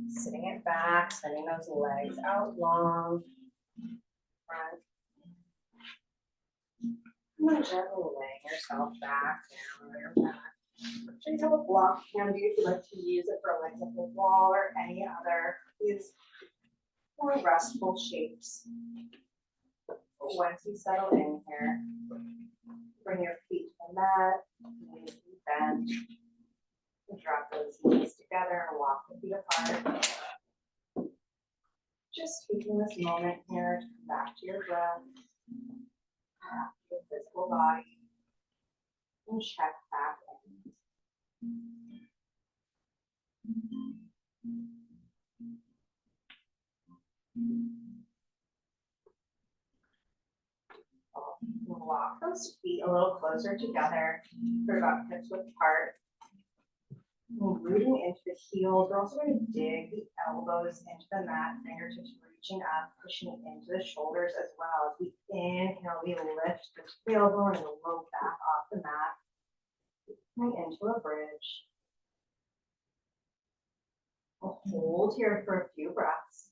Sitting it back, sending those legs out long. Front. And then gently laying yourself back down on your back. So you have a block handy if you'd like to use it for legs up the wall or any other these more restful shapes. But once you settle in here, bring your feet to the mat, knees bend, and drop those knees together and walk the feet apart. Just taking this moment here to come back to your breath, your physical body, and check back in. We'll walk those feet a little closer together. They're about hips width apart. We're rooting into the heels. We're also going to dig the elbows into the mat, fingertips reaching up, pushing into the shoulders as well. As we inhale, we lift the tailbone and the low back off the mat, coming into a bridge. We'll hold here for a few breaths.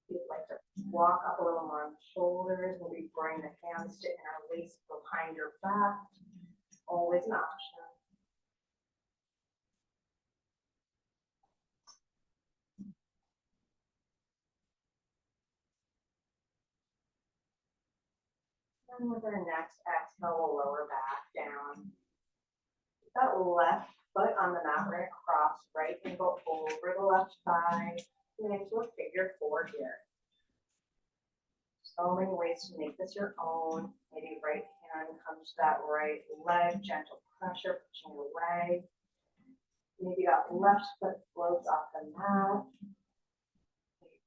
If you'd like to walk up a little more on the shoulders, maybe bring the hands to interlace behind your back. Always an option. And with our next exhale, we'll lower back down. That left foot on the mat, we're going to cross right and go over the left thigh and into a figure four here. So many ways to make this your own. Maybe right hand comes to that right leg, gentle pressure pushing it away. Maybe that left foot floats off the mat.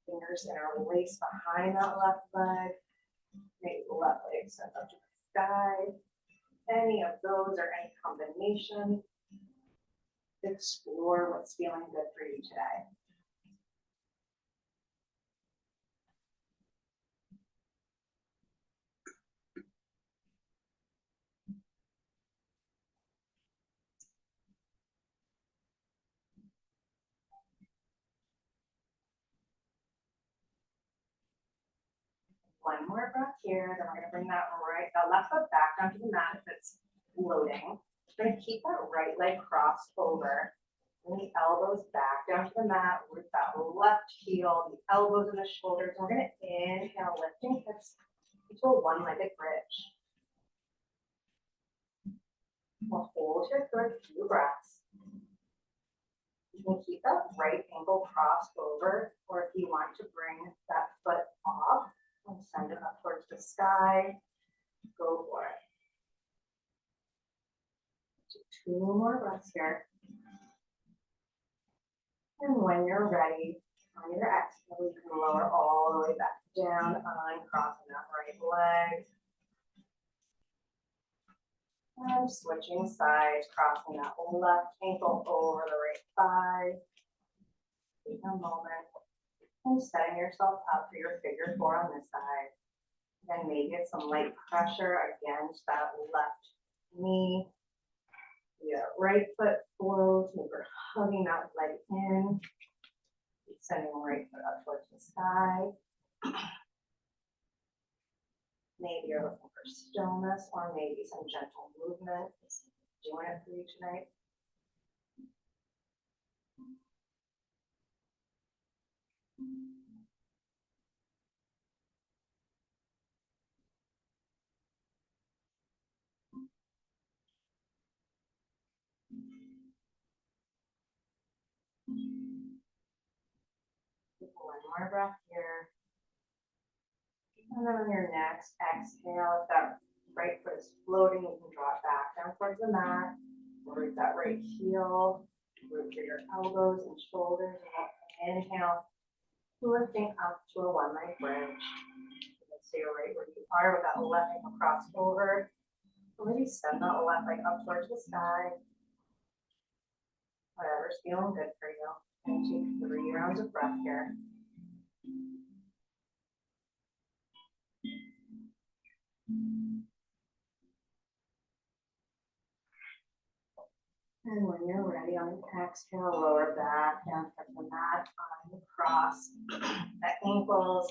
Fingers interlace behind that left leg. Maybe the left leg extends up to the sky. Any of those or any combination. Explore what's feeling good for you today. One more breath here, then we're gonna bring that left foot back down to the mat if it's floating. We're gonna keep that right leg crossed over. Bring the elbows back down to the mat with that left heel, the elbows and the shoulders. And we're gonna inhale, lifting hips into a one-legged bridge. We'll hold here for a few breaths. You can keep that right ankle crossed over, or if you want to bring that foot off, and send it up towards the sky. Go for it. Two more breaths here. And when you're ready, on your exhale, you can lower all the way back down, uncrossing that right leg. And switching sides, crossing that left ankle over the right thigh. Take a moment. And setting yourself up for your figure four on this side. Then maybe get some light pressure against that left knee. Yeah, right foot flows, maybe we're hugging that leg in. Sending the right foot up towards the sky. Maybe you're looking for stillness or maybe some gentle movement. Doing it for you tonight. One more breath here. And then on your next exhale, if that right foot is floating, you can draw it back down towards the mat. Root that right heel. Root through your elbows and shoulders. And inhale, lifting up to a one-leg bridge. Stay right where you are with that left ankle crossed over. Maybe send that left leg up towards the sky. Whatever's feeling good for you. And take 3 rounds of breath here. And when you're ready on the exhale, lower back down towards the mat, on cross the ankles,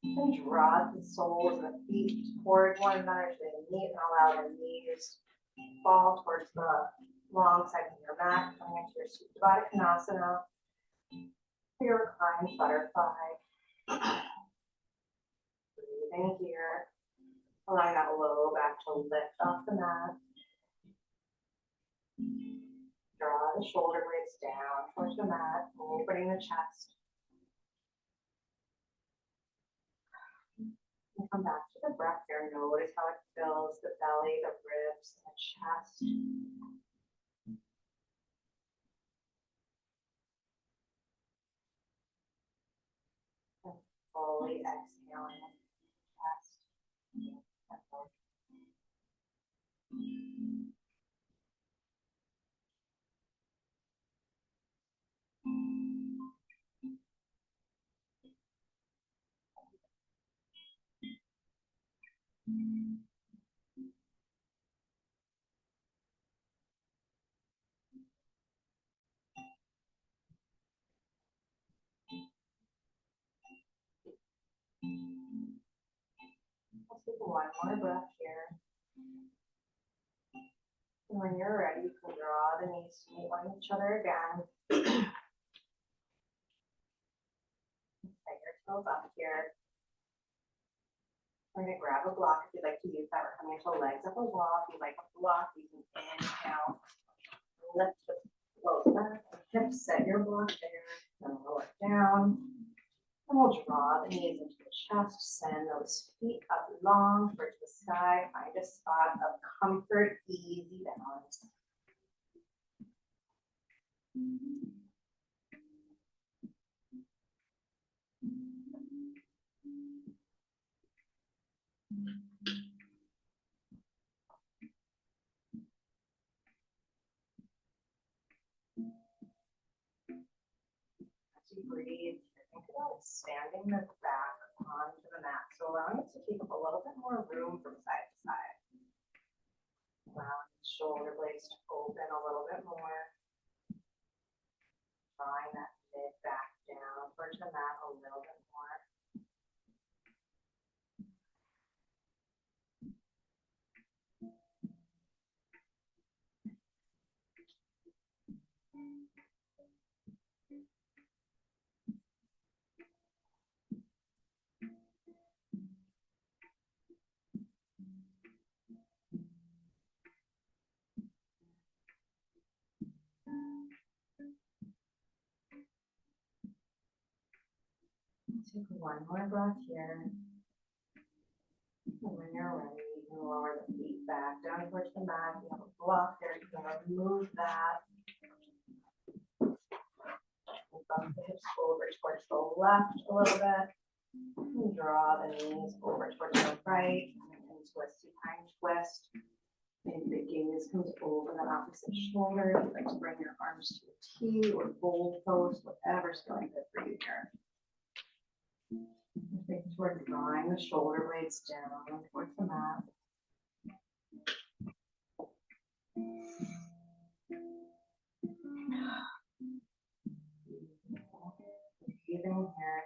and draw the soles of the feet towards one another so they meet and allow the knees fall towards the long side of your mat, coming into your Supta Konasana, your reclined butterfly. Breathing here, allowing that low back to lift off the mat. Draw the shoulder blades down towards the mat, opening the chest. And come back to the breath here. Notice how it fills the belly, the ribs, the chest. And fully exhaling chest. Let's take one more breath here. And when you're ready, you can draw the knees to meet on each other again. Set yourself up here. We're going to grab a block if you'd like to use that. We're coming into legs up a wall. If you'd like a block, you can inhale. Lift the float back. Hips, set your block there. Then lower it down. And we'll draw the knees into the chest. Send those feet up long towards the side, find a spot of comfort, easy balance. As you breathe, think about expanding the back onto the mat. So allowing it to take up a little bit more room from side to side. Allowing the shoulder blades to open a little bit more. Drawing that mid back down towards the mat a little bit more. Take one more breath here. And when you're ready, you can lower the feet back down towards the mat. You have a block there. You can remove that. Bump the hips over towards the left a little bit. And draw the knees over towards the right into a supine twist. Maybe the gaze comes over the opposite shoulder. You'd like to bring your arms to a T or goal pose, whatever's feeling good for you here. Think toward drawing the shoulder blades down towards the mat. Breathing here.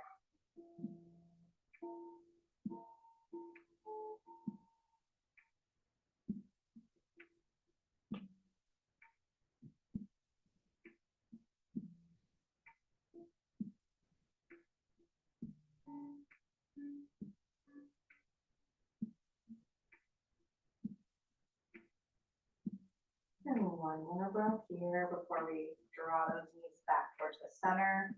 And one more breath here before we draw those knees back towards the center.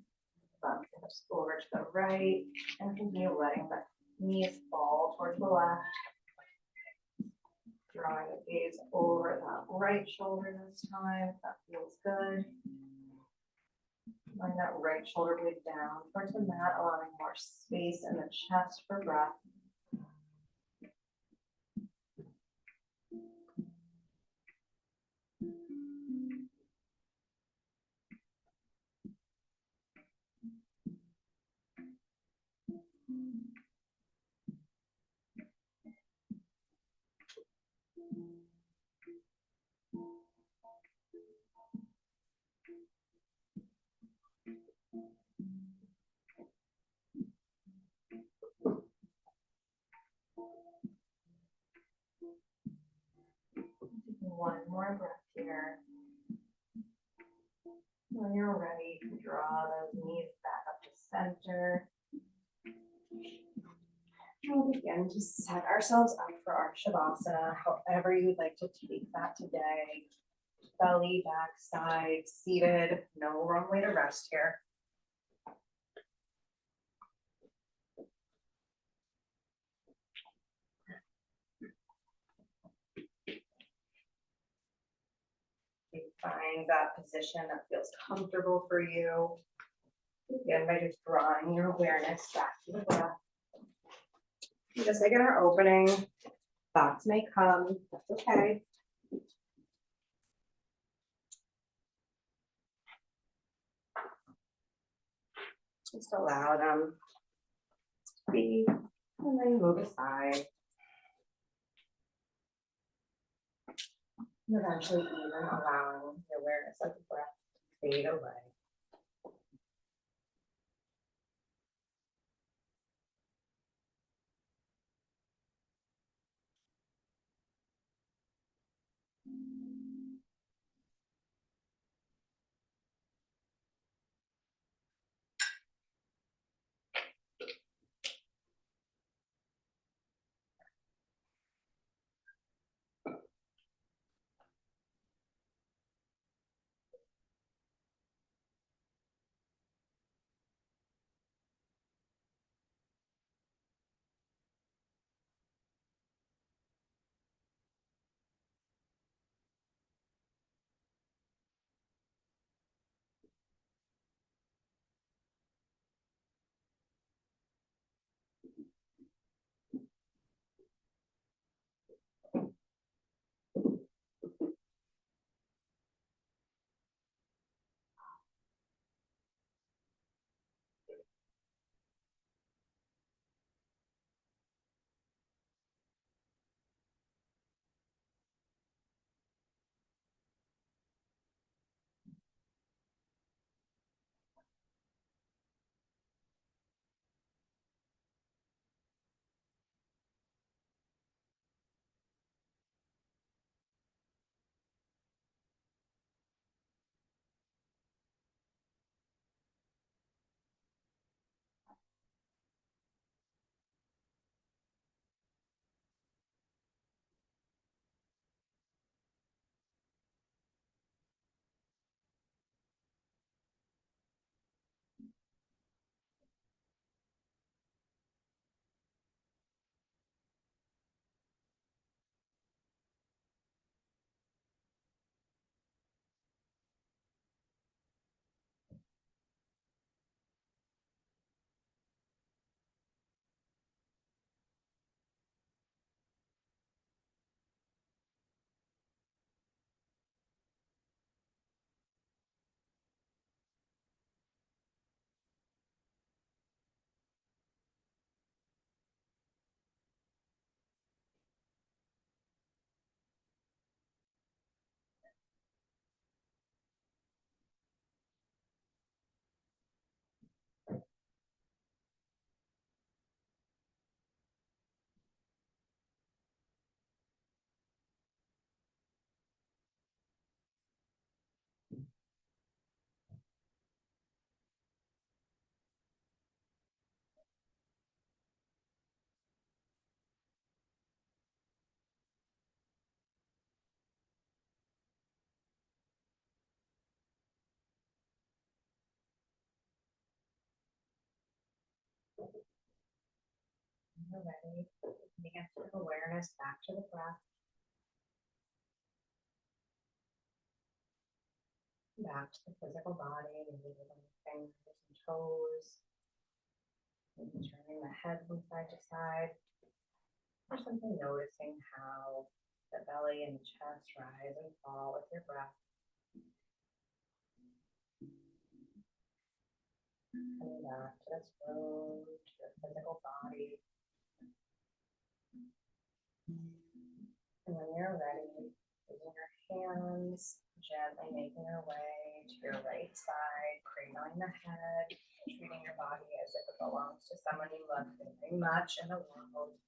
Bump the hips over to the right and continue letting the knees fall towards the left. Drawing the gaze over that right shoulder this time. That feels good. Bring that right shoulder blade down towards the mat, allowing more space in the chest for breath. One more breath here. When you're ready, you can draw those knees back up to center. We'll begin to set ourselves up for our Shavasana, however you'd like to take that today. Belly, back, side, seated, no wrong way to rest here. You find that position that feels comfortable for you. Again, by just drawing your awareness back to the breath. Just like in our opening, thoughts may come, that's okay. Just allow them to be, and then move aside. And eventually even allowing the awareness of the breath to fade away. You're ready. Begin to bring awareness back to the breath. Back to the physical body, maybe with the fingers and toes. Maybe turning the head from side to side. Or simply noticing how the belly and the chest rise and fall with your breath. Coming back to this road, to your physical body. And when you're ready, using your hands, gently making your way to your right side, cradling the head, treating your body as if it belongs to someone you love very much in the world.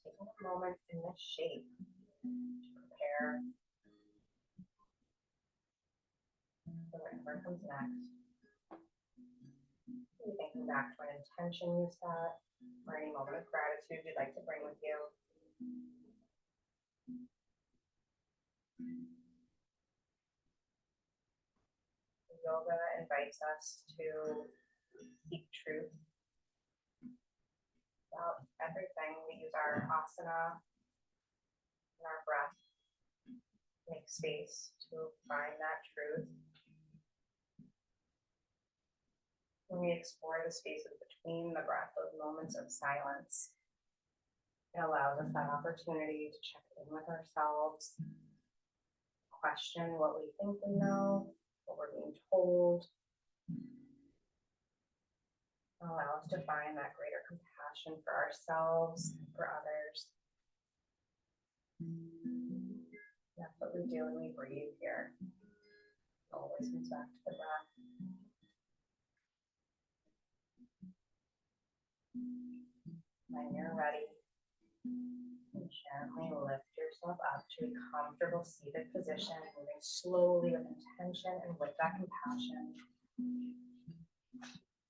Taking a moment in this shape to prepare for whatever comes next. Maybe thinking back to an intention you set, or any moment of gratitude you'd like to bring with you. Yoga invites us to seek truth about everything. We use our asana and our breath to make space to find that truth. When we explore the spaces between the breath, those moments of silence, it allows us that opportunity to check in with ourselves, question what we think we know, what we're being told, allow us to find that greater compassion for ourselves, for others. That's what we do when we breathe here. It always comes back to the breath. When you're ready, gently lift yourself up to a comfortable seated position, moving slowly with intention and with that compassion.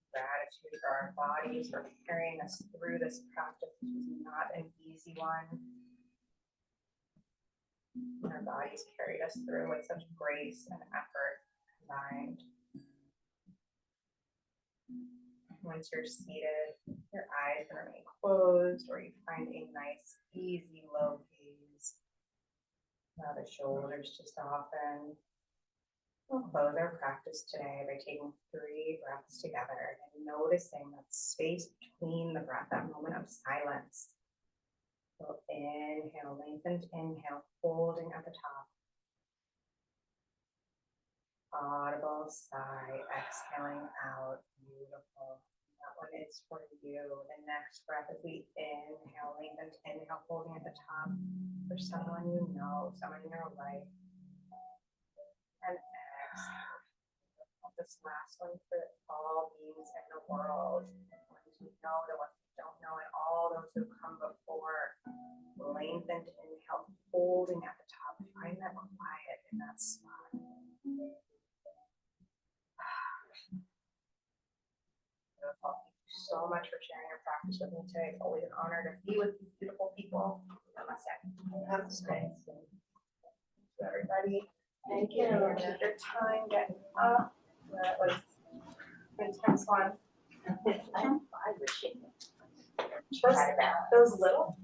Gratitude for our bodies for carrying us through this practice, which is not an easy one. Our bodies carried us through with such grace and effort combined. Once you're seated, your eyes can remain closed, or you find a nice, easy, low gaze. Allow the shoulders to soften. We'll close our practice today by taking 3 breaths together and noticing that space between the breath, that moment of silence. So inhale, lengthened inhale, holding at the top. Audible sigh, exhaling out. Beautiful. That one is for you. The next breath as we inhale, lengthened inhale, holding at the top for someone you know, someone in your life. And exhale. This last one for all beings in the world. The ones we know, the ones we don't know, and all those who come before. Lengthened inhale, holding at the top. Find that quiet in that spot. Beautiful. Thank you so much for sharing your practice with me today. It's always an honor to be with these beautiful people. Namaste. That's great. Thank you, everybody. Thank you. Take your time getting up. That was an intense one. Those little